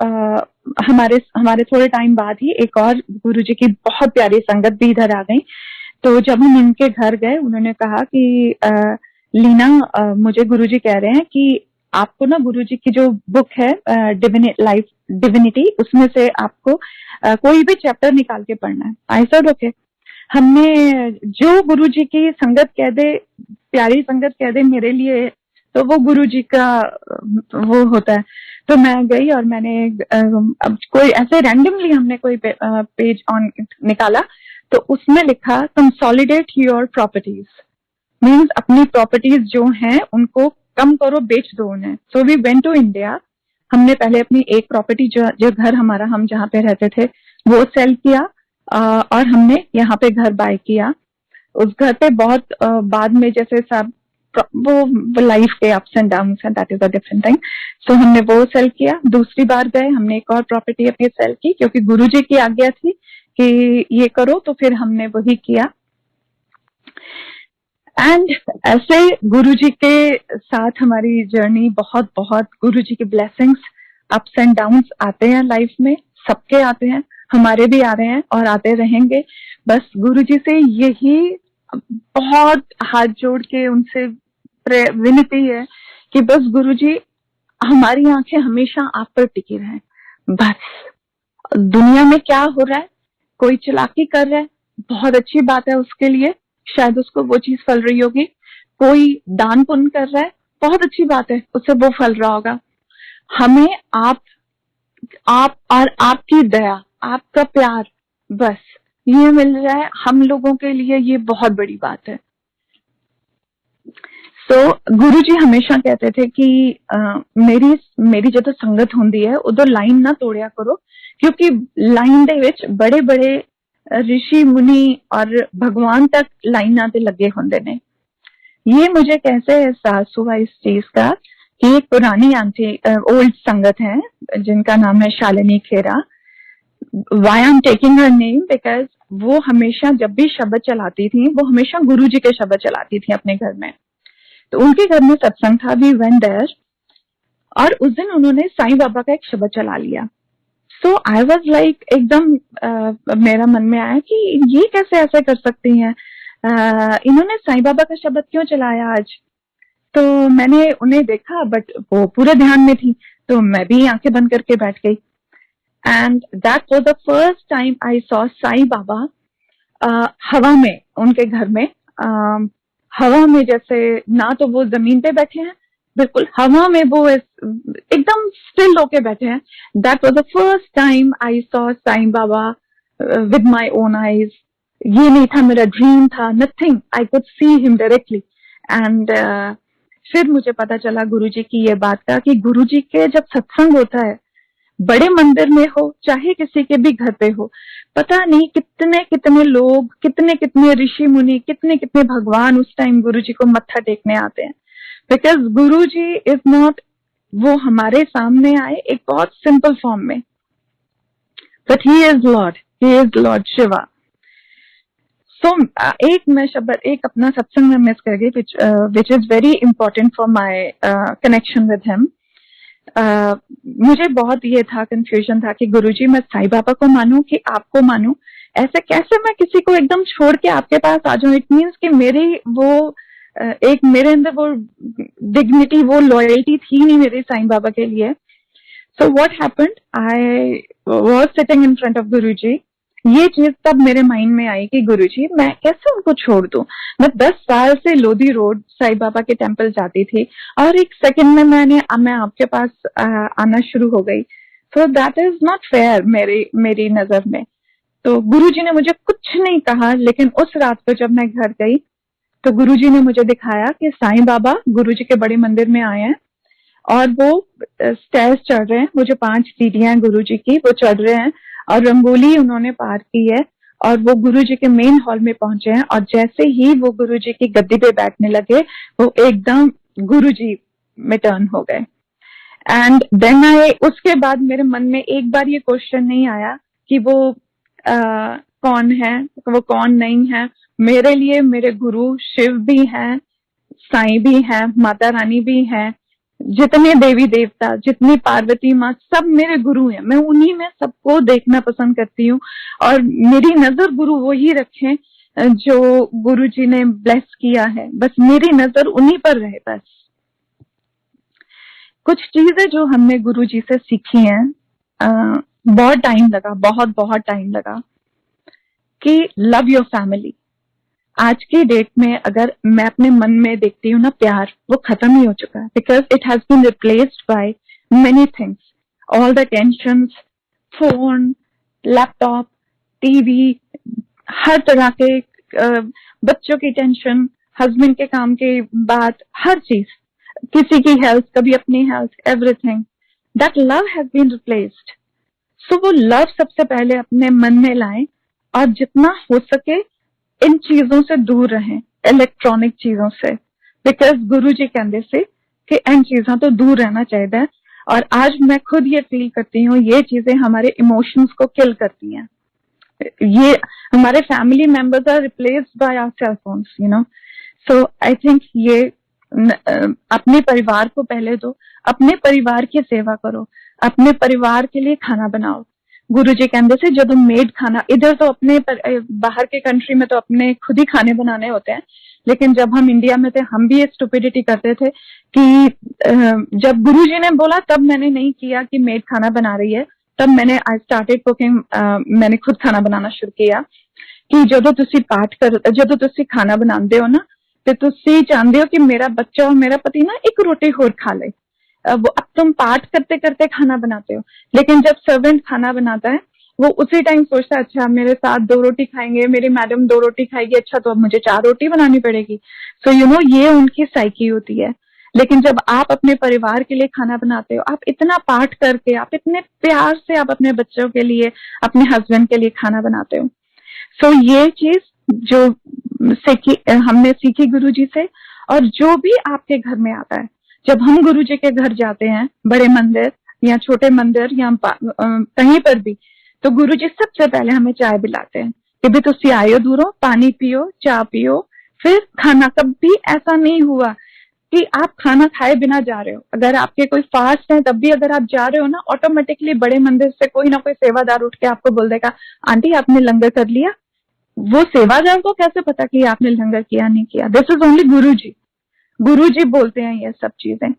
हमारे थोड़े टाइम बाद ही एक और गुरुजी की बहुत प्यारी संगत भी इधर आ गई। तो जब हम उनके घर गए, उन्होंने कहा कि लीना, मुझे गुरुजी कह रहे हैं कि आपको ना गुरुजी की जो बुक है लाइफ डिविनिटी, उसमें से आपको कोई भी चैप्टर निकाल के पढ़ना है। I said okay. हमने जो गुरुजी की संगत कह दे, प्यारी संगत कह दे मेरे लिए, तो वो गुरुजी का वो होता है। तो मैं गई और मैंने अब कोई ऐसे रैंडमली हमने कोई पेज ऑन निकाला, तो उसमें लिखा कंसोलिडेट योर प्रॉपर्टीज, मीन्स अपनी प्रॉपर्टीज जो हैं उनको कम करो, बेच दो उन्हें। So we went to India. हमने पहले अपनी एक प्रॉपर्टी जो घर हमारा, हम जहाँ पे रहते थे, वो सेल किया, और हमने यहाँ पे घर बाय किया। उस घर पे बहुत बाद में जैसे सब वो लाइफ के अप्स एंड डाउन्स हैं, that is a different thing. So हमने वो सेल किया। दूसरी बार गए, हमने एक और प्रॉपर्टी अपनी सेल की, क्योंकि गुरुजी की आज्ञा थी कि ये करो, तो फिर हमने वही किया। एंड ऐसे गुरुजी के साथ हमारी जर्नी, बहुत बहुत गुरुजी की ब्लेसिंग्स, अप्स एंड डाउन्स आते हैं लाइफ में, सबके आते हैं, हमारे भी आ रहे हैं और आते रहेंगे। बस गुरुजी से यही बहुत हाथ जोड़ के उनसे विनती है कि बस गुरुजी, हमारी आंखें हमेशा आप पर टिकी रहें। बस दुनिया में क्या हो रहा है, कोई चालाकी कर रहा है, बहुत अच्छी बात है उसके लिए, शायद उसको वो चीज फल रही होगी। कोई दान पुण्य कर रहा है, बहुत अच्छी बात है, उससे वो फल रहा होगा। हमें आप और आपकी दया, आपका प्यार, बस ये मिल रहा है हम लोगों के लिए, ये बहुत बड़ी बात है। सो गुरुजी हमेशा कहते थे कि मेरी जो संगत होंदी है उधर लाइन ना तोड़िया करो, क्योंकि लाइन दे विच बड़े बड़े ऋषि मुनि और भगवान तक लाइना ते लगे होंदे ने। ये मुझे कैसे एहसास हुआ इस चीज का कि एक पुरानी आंटी, ओल्ड संगत है जिनका नाम है शालिनी खेरा। Why I'm taking her name? Because वो हमेशा जब भी शब्द चलाती थी, वो हमेशा गुरुजी के शब्द चलाती थी अपने घर में। तो उनके घर में सत्संग था, वी वेंट देयर, और उस दिन उन्होंने साईं बाबा का एक शब्द चला लिया। सो आई वाज लाइक, एकदम मेरा मन में आया कि ये कैसे ऐसे कर सकती हैं, इन्होंने साईं बाबा का शब्द क्यों चलाया आज। तो मैंने उन्हें देखा, बट वो पूरे ध्यान में थी, तो मैं भी आंखें बंद करके बैठ गई। And that was the first time I saw Sai Baba हवा में, उनके घर में, हवा में, जैसे ना तो वो जमीन पे बैठे हैं, बिल्कुल हवा में वो एकदम स्टिल होके बैठे हैं। That was the first time I saw Sai Baba with my own eyes. ये नहीं था मेरा ड्रीम था, nothing, I could see him directly. And फिर मुझे पता चला गुरुजी की ये बात का, कि गुरुजी के जब सत्संग होता है, बड़े मंदिर में हो चाहे किसी के भी घर पे हो, पता नहीं कितने कितने लोग, कितने कितने ऋषि मुनि, कितने कितने भगवान उस टाइम गुरुजी को मत्था टेकने आते हैं। बिकॉज गुरुजी इज नॉट, वो हमारे सामने आए एक बहुत सिंपल फॉर्म में, but he is lord Shiva. So एक अपना सत्संग में मिस कर गई, which is very important for my connection with him. मुझे बहुत ये था, कंफ्यूजन था कि गुरुजी मैं साईं बाबा को मानूं कि आपको मानूं, ऐसे कैसे मैं किसी को एकदम छोड़ के आपके पास आ जाऊं। इट मीन्स कि मेरी वो एक मेरे अंदर वो डिग्निटी, वो लॉयल्टी थी नहीं मेरे साईं बाबा के लिए। So what happened, I was sitting in front of Guruji. ये चीज तब मेरे माइंड में आई कि गुरुजी मैं कैसे उनको छोड़ दूं। मैं 10 साल से लोधी रोड साईं बाबा के टेम्पल जाती थी और एक सेकंड में मैं आपके पास आना शुरू हो गई। So that is not fair मेरी नजर में। तो गुरुजी ने मुझे कुछ नहीं कहा, लेकिन उस रात को जब मैं घर गई तो गुरुजी ने मुझे दिखाया कि साईं बाबा गुरुजी के बड़े मंदिर में आए हैं और वो स्टेयर्स चढ़ रहे हैं। वो जो 5 सीढ़ियां हैं गुरुजी की, वो चढ़ रहे हैं और रंगोली उन्होंने पार की है और वो गुरुजी के मेन हॉल में पहुंचे हैं। और जैसे ही वो गुरुजी की गद्दी पे बैठने लगे, वो एकदम गुरुजी में टर्न हो गए। एंड देन उसके बाद मेरे मन में एक बार ये क्वेश्चन नहीं आया कि वो कौन है, वो कौन नहीं है। मेरे लिए मेरे गुरु शिव भी हैं, साईं भी हैं, माता रानी भी हैं, जितने देवी देवता, जितनी पार्वती माँ, सब मेरे गुरु हैं। मैं उन्हीं में सबको देखना पसंद करती हूँ और मेरी नजर गुरु वही रखें जो गुरु जी ने ब्लेस किया है। बस मेरी नजर उन्हीं पर रहे। बस कुछ चीजें जो हमने गुरु जी से सीखी हैं, बहुत टाइम लगा, बहुत टाइम लगा कि लव योर फैमिली। आज की डेट में अगर मैं अपने मन में देखती हूँ ना, प्यार वो खत्म ही हो चुका है, because it has been replaced by many things. All the tensions, phone, laptop, TV, हर तरह के बच्चों की टेंशन, हस्बैंड के काम की बात, हर चीज, किसी की हेल्थ, कभी अपनी health, everything, that love has been replaced. So वो लव सबसे पहले अपने मन में लाएं और जितना हो सके इन चीजों से दूर रहें, इलेक्ट्रॉनिक चीजों से, बिकॉज गुरु जी कहते से कि इन चीजों तो दूर रहना चाहिए। और आज मैं खुद ये फील करती हूँ, ये चीजें हमारे इमोशंस को किल करती हैं। ये हमारे family members are replaced by our cell phones, you know. So I think ये अपने परिवार को पहले दो, अपने परिवार की सेवा करो, अपने परिवार के लिए खाना बनाओ। गुरु जी कहते से जब मेड खाना, इधर तो अपने बाहर के कंट्री में तो अपने खुद ही खाने बनाने होते हैं, लेकिन जब हम इंडिया में थे हम भी ये स्टुपिडिटी करते थे कि जब गुरु जी ने बोला तब मैंने नहीं किया कि मेड खाना बना रही है, तब मैंने आई स्टार्टेड कुकिंग। मैंने खुद खाना बनाना शुरू किया कि ਜਦੋਂ ਤੁਸੀਂ ਪਾਠ ਕਰ, ਜਦੋਂ ਤੁਸੀਂ ਖਾਣਾ ਬਣਾਉਂਦੇ ਹੋ ਨਾ, ਤੇ ਤੁਸੀਂ ਚਾਹੁੰਦੇ हो कि मेरा बच्चा और मेरा पति ना एक रोटी और खा ले। वो अब तुम पाठ करते करते खाना बनाते हो, लेकिन जब सर्वेंट खाना बनाता है वो उसी टाइम सोचता है अच्छा मेरे साथ 2 रोटी खाएंगे, मेरी मैडम 2 रोटी खाएगी, अच्छा तो अब मुझे 4 रोटी बनानी पड़ेगी। सो यू नो, ये उनकी साइकी होती है। लेकिन जब आप अपने परिवार के लिए खाना बनाते हो, आप इतना पाठ करके, आप इतने प्यार से आप अपने बच्चों के लिए, अपने हस्बैंड के लिए खाना बनाते हो। सो ये चीज जो हमने सीखी गुरु जी से, और जो भी आपके घर में आता है, जब हम गुरु जी के घर जाते हैं, बड़े मंदिर या छोटे मंदिर या कहीं पर भी, तो गुरु जी सबसे पहले हमें चाय पिलाते हैं कि भी तुसी आयो दूरों, पानी पियो, चाय पियो, फिर खाना। कभी ऐसा नहीं हुआ कि आप खाना खाए बिना जा रहे हो। अगर आपके कोई फास्ट है तब भी अगर आप जा रहे हो ना, ऑटोमेटिकली बड़े मंदिर से कोई ना कोई सेवादार उठ के आपको बोल देगा आंटी आपने लंगर कर लिया। वो सेवादार को कैसे पता कि आपने लंगर किया नहीं किया? दिस इज ओनली गुरु जी। गुरु जी बोलते हैं ये सब चीजें।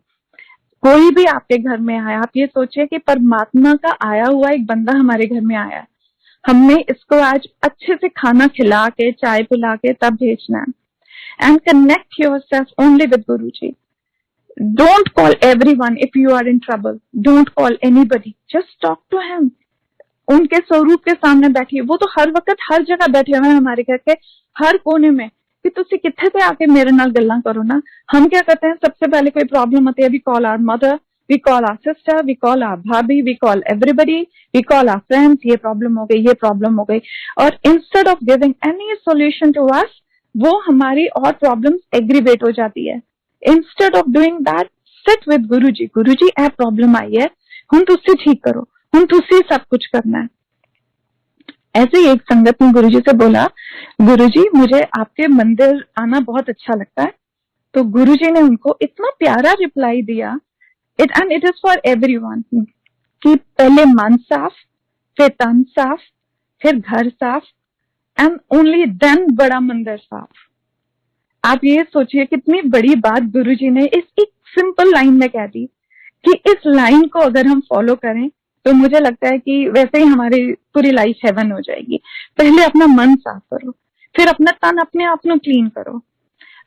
कोई भी आपके घर में आया, आप ये सोचिए कि परमात्मा का आया हुआ एक बंदा हमारे घर में आया है, हमने इसको आज अच्छे से खाना खिला के, चाय पिला के तब भेजना है। And connect yourself only with Guru ji. Don't call everyone if you are in trouble, don't call anybody, just talk to him. उनके स्वरूप के सामने बैठिए। वो तो हर वक्त हर जगह बैठे हुए हैं, हमारे घर के हर कोने में, कि तुसी किथे पे आके मेरे नाल गल्लां करो ना। हम क्या करते हैं, सबसे पहले कोई प्रॉब्लम आती है, we call our mother, we call our sister, we call our bhabhi, we call everybody, we call our friends, ये प्रॉब्लम हो गई, ये प्रॉब्लम हो गई। और instead of giving any solution to us, वो हमारी और प्रॉब्लम्स एग्रीवेट हो जाती है। Instead of doing that, sit with Guru ji. Guru ji a problem आई है, हुण तुसी ठीक करो, हुण तुसी सब कुछ करना है। ऐसे ही एक संगत ने गुरुजी से बोला, गुरुजी मुझे आपके मंदिर आना बहुत अच्छा लगता है। तो गुरुजी ने उनको इतना प्यारा रिप्लाई दिया, and it is for everyone, कि पहले मन साफ, फिर तन साफ, फिर घर साफ, एंड ओनली देन बड़ा मंदिर साफ। आप ये सोचिए कितनी बड़ी बात गुरुजी ने इस एक सिंपल लाइन में कह दी, कि इस लाइन को अगर हम फॉलो करें तो मुझे लगता है कि वैसे ही हमारी पूरी लाइफ हेवन हो जाएगी। पहले अपना मन साफ करो, फिर अपना तन अपने आप को क्लीन करो,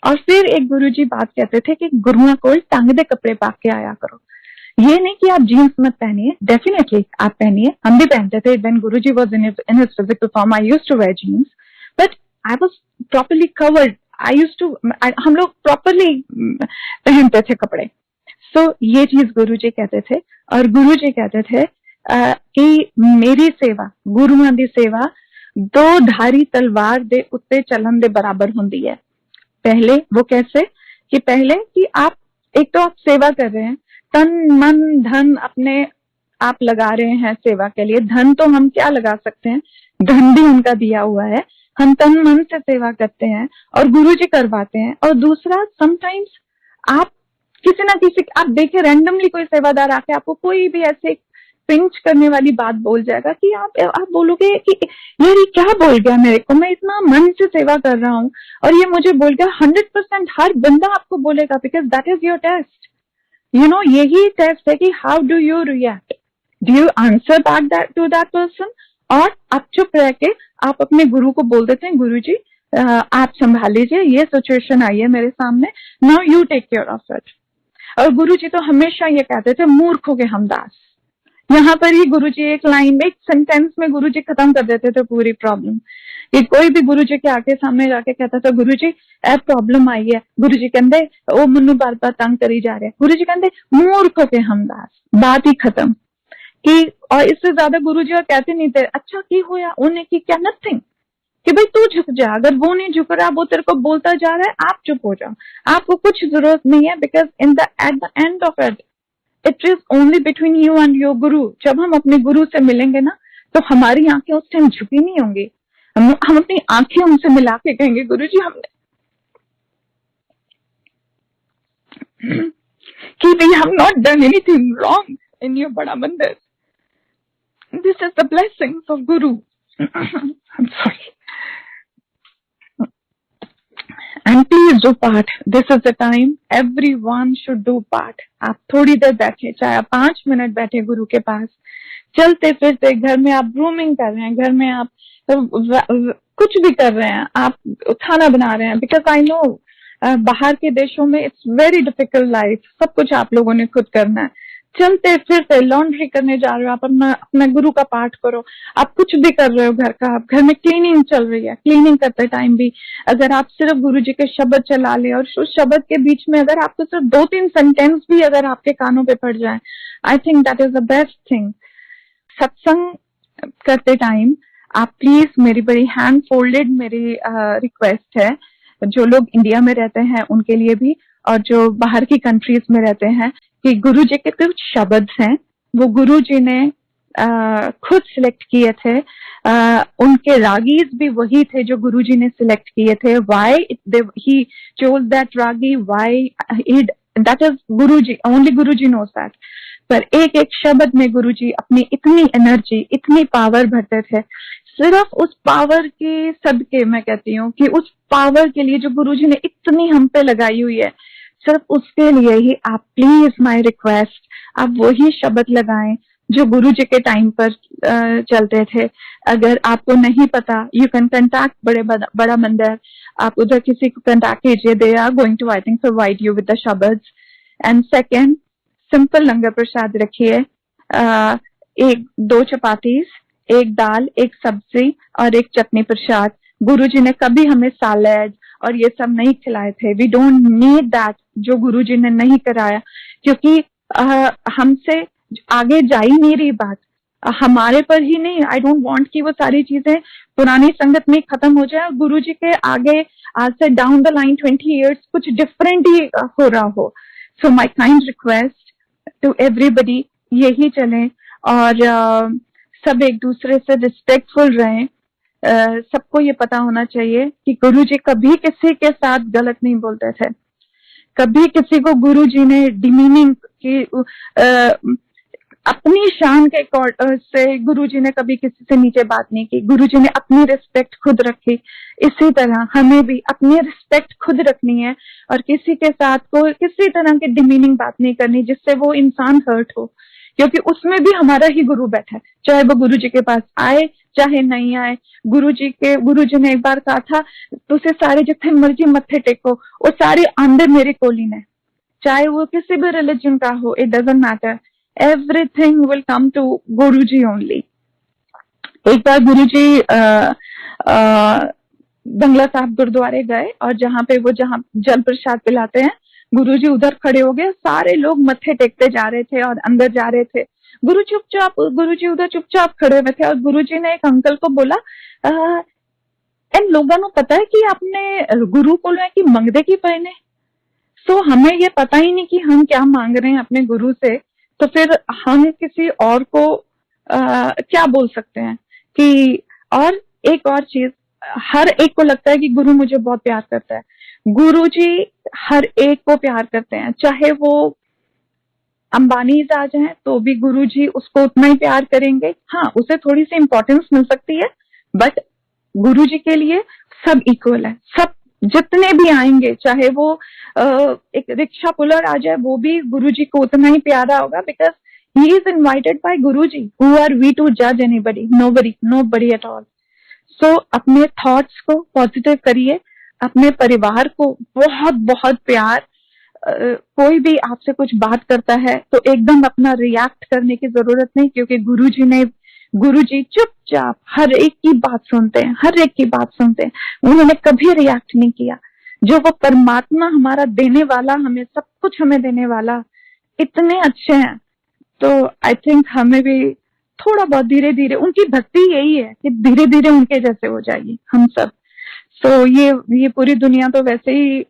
और फिर एक गुरुजी बात कहते थे कि गुरुआ को टांग दे कपड़े पा के आया करो। ये नहीं कि आप जीन्स मत पहनिए, डेफिनेटली आप पहनिए, हम भी पहनते थे। When Guruji was in his physical form I used to wear jeans, but I was properly covered. हम लोग प्रॉपर्ली पहनते थे कपड़े। सो ये चीज गुरुजी कहते थे, और गुरुजी कहते थे कि मेरी सेवा, गुरुआं दी सेवा दो धारी तलवार दे उत्ते चलन दे बराबर हुंदी है। पहले वो कैसे, कि पहले कि आप एक तो आप सेवा कर रहे हैं, तन मन धन अपने आप लगा रहे हैं सेवा के लिए। धन तो हम क्या लगा सकते हैं, धन भी उनका दिया हुआ है, हम तन मन से सेवा करते हैं और गुरुजी करवाते हैं। और दूसरा, समटाइम्स आप किसी ना किसी, आप देखिए रैंडमली कोई सेवादार आके आपको कोई भी ऐसे पिंच करने वाली बात बोल जाएगा कि आप बोलोगे कि यार ये क्या बोल गया मेरे को, मैं इतना मन से सेवा कर रहा हूँ और ये मुझे बोल गया। 100% हर बंदा आपको बोलेगा, because that is your test. You know, यही टेस्ट है कि how do you react, do you answer back to that person, और आप चुप रह के आप अपने गुरु को बोल देते हैं, गुरु जी आप संभाल लीजिए, ये सिचुएशन आई है मेरे सामने, now you take care of it. और गुरु जी तो हमेशा ये कहते थे, मूर्खों के हमदास। यहाँ पर ही गुरुजी एक लाइन में, एक सेंटेंस में गुरुजी खत्म कर देते थे पूरी प्रॉब्लम। कि कोई भी गुरुजी के आके सामने जाके कहता था, गुरुजी ए प्रॉब्लम आई है, गुरुजी कहते ओ मनु बार बार तंग करी जा रहे, गुरुजी कहते मूर्खों के हमदास, बात ही खत्म। कि और इससे ज्यादा गुरुजी और कहते नहीं थे, अच्छा की होया उन्हें की क्या, नथिंग, कि भाई तू झुक जा, अगर वो नहीं झुक रहा, वो तेरे को बोलता जा रहा है, आप चुप हो जाओ, आपको कुछ जरूरत नहीं है, because at the end of it is only between you and your गुरु। जब हम अपने गुरु से मिलेंगे ना, तो हमारी आंखें उस टाइम झुकी नहीं होंगी, हम अपनी आंखें उनसे मिला के कहेंगे, गुरुजी हमने कि we have not done anything wrong in your Bada Mandir, this is the blessings of guru. I'm sorry. And please do part. This is the time everyone should do part. आप थोड़ी देर बैठे, चाहे आप 5 मिनट बैठे गुरु के पास, चलते फिरते, घर में आप ग्रूमिंग कर रहे हैं, घर में आप कुछ भी कर रहे हैं, आप खाना बना रहे हैं, बिकॉज आई नो बाहर के देशों में इट्स वेरी डिफिकल्ट लाइफ, सब कुछ आप लोगों ने खुद करना है। चलते फिरते लॉन्ड्री करने जा रहे हो, आप अपना गुरु का पाठ करो, आप कुछ भी कर रहे हो घर का, आप घर में क्लीनिंग चल रही है, क्लीनिंग करते टाइम भी अगर आप सिर्फ गुरु जी के शब्द चला ले, और उस शब्द के बीच में अगर आपको सिर्फ 2-3 सेंटेंस भी अगर आपके कानों पे पड़ जाए, I think that is the best thing. सत्संग करते टाइम आप प्लीज, मेरी बड़ी हैंड फोल्डेड मेरी रिक्वेस्ट है, जो लोग इंडिया में रहते हैं उनके लिए भी, और जो बाहर की कंट्रीज में रहते हैं, कि गुरु जी के कुछ शब्द हैं, वो गुरु जी ने खुद सिलेक्ट किए थे, उनके रागीज भी वही थे जो गुरु जी ने सिलेक्ट किए थे। Why he chose that ragi, why that is Guru ji, only Guru ji knows that. पर एक एक शब्द में गुरु जी अपनी इतनी एनर्जी, इतनी पावर भरते थे। सिर्फ उस पावर के सदके मैं कहती हूँ कि उस पावर के लिए जो गुरु जी ने इतनी हम पे लगाई हुई है, सिर्फ उसके लिए ही आप प्लीज, माय रिक्वेस्ट, आप वही शब्द लगाएं जो गुरु जी के टाइम पर चलते थे। अगर आपको नहीं पता, यू कैन कंटैक्ट बड़ा मंदिर, आप उधर किसी को कंटैक्ट कीजिए, they are going to I think provide you with the शब्द्स। And second, simple langar prasad रखिए, 1-2 चपातीज, 1 दाल, 1 सब्जी और 1 चटनी प्रसाद। गुरु जी ने कभी हमें सैलेड और ये सब नहीं खिलाए थे। वी डोंट नीड दैट, जो गुरु जी ने नहीं कराया, क्योंकि हमसे आगे जा ही नहीं रही बात, हमारे पर ही नहीं। आई डोंट वांट कि वो सारी चीजें पुरानी संगत में खत्म हो जाए और गुरु जी के आगे आज से डाउन द लाइन 20 इयर्स कुछ डिफरेंट ही हो रहा हो। So my kind request to everybody, यही चलें और सब एक दूसरे से रिस्पेक्टफुल रहें। सबको ये पता होना चाहिए कि गुरुजी कभी किसी के साथ गलत नहीं बोलते थे। कभी किसी को गुरुजी ने डिमीनिंग की अपनी शान के से गुरुजी ने कभी किसी से नीचे बात नहीं की। गुरुजी ने अपनी रिस्पेक्ट खुद रखी। इसी तरह हमें भी अपनी रिस्पेक्ट खुद रखनी है और किसी के साथ को किसी तरह की डिमीनिंग बात नहीं करनी जिससे वो इंसान हर्ट हो, क्योंकि उसमें भी हमारा ही गुरु बैठा है, चाहे वो गुरुजी के पास आए चाहे नहीं आए। गुरुजी ने एक बार कहा था, तुझे सारे जितने मर्जी मत्थे टेको, वो सारे आंदे मेरे कोलीन है, चाहे वो किसी भी रिलीजन का हो, it doesn't matter, everything will come to Guruji only. एक बार गुरुजी बंगला साहब गुरुद्वारे गए और जहाँ जल प्रसाद पिलाते हैं, गुरुजी उधर खड़े हो गए, सारे लोग मत्थे टेकते जा रहे थे और अंदर जा रहे थे। गुरुजी उधर चुपचाप खड़े हुए थे और गुरुजी ने एक अंकल को बोला, इन लोगों को पता है कि आपने गुरु को कि मंगदे की पहने, तो हमें ये पता ही नहीं कि हम क्या मांग रहे हैं अपने गुरु से, तो फिर हम किसी और को क्या बोल सकते हैं कि। और एक और चीज, हर एक को लगता है कि गुरु मुझे बहुत प्यार करता है। गुरुजी हर एक को प्यार करते हैं, चाहे वो अंबानी आ जाए तो भी गुरुजी उसको उतना ही प्यार करेंगे। हाँ, उसे थोड़ी सी इंपॉर्टेंस मिल सकती है, बट गुरुजी के लिए सब इक्वल है। सब जितने भी आएंगे, चाहे वो एक रिक्शा पुलर आ जाए, वो भी गुरुजी को उतना ही प्यारा होगा, because he is invited by Guruji. Who are we to जज anybody? Nobody at all. So अपने थॉट्स को पॉजिटिव करिए, अपने परिवार को बहुत बहुत प्यार। कोई भी आपसे कुछ बात करता है तो एकदम अपना रिएक्ट करने की जरूरत नहीं, क्योंकि गुरुजी चुपचाप हर एक की बात सुनते हैं, हर एक की बात सुनते हैं। उन्होंने कभी रिएक्ट नहीं किया। जो वो परमात्मा हमारा देने वाला, हमें सब कुछ हमें देने वाला, इतने अच्छे हैं। तो आई थिंक हमें भी थोड़ा बहुत धीरे धीरे, उनकी भक्ति यही है कि धीरे धीरे उनके जैसे हो जाएगी हम सब। सो ये पूरी दुनिया तो वैसे ही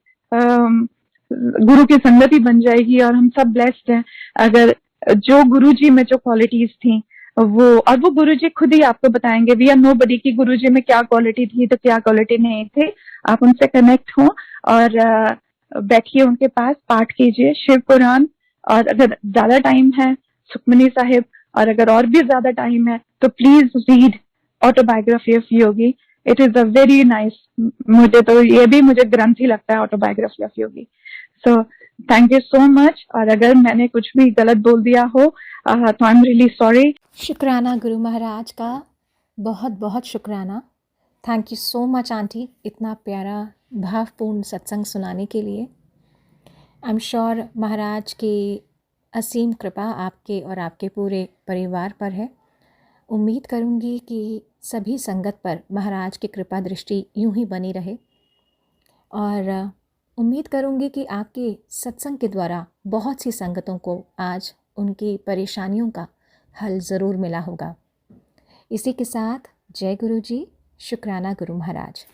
गुरु की संगत ही बन जाएगी और हम सब ब्लेस्ड हैं अगर जो गुरुजी में जो क्वालिटीज थी वो गुरुजी खुद ही आपको बताएंगे। वी आर नोबडी की गुरुजी में क्या क्वालिटी थी तो क्या क्वालिटी नहीं थी। आप उनसे कनेक्ट हो और बैठिए उनके पास, पाठ कीजिए शिव पुराण, और अगर ज्यादा टाइम है सुखमनी साहिब, और अगर और भी ज्यादा टाइम है तो please read autobiography of Yogi. It is a very nice, मुझे ग्रंथ ही लगता है autobiography of Yogi. So thank you so much. और अगर मैंने कुछ भी गलत बोल दिया हो तो आई एम रियली सॉरी। शुक्राना गुरु महाराज का, बहुत बहुत शुक्राना। Thank you so much aunty, इतना प्यारा भावपूर्ण सत्संग सुनाने के लिए। आई एम श्योर महाराज की असीम कृपा आपके और आपके पूरे परिवार पर है। उम्मीद करूंगी कि सभी संगत पर महाराज की कृपा दृष्टि यूं ही बनी रहे, और उम्मीद करूंगी कि आपके सत्संग के द्वारा बहुत सी संगतों को आज उनकी परेशानियों का हल ज़रूर मिला होगा। इसी के साथ जय गुरु जी, शुक्राना गुरु महाराज।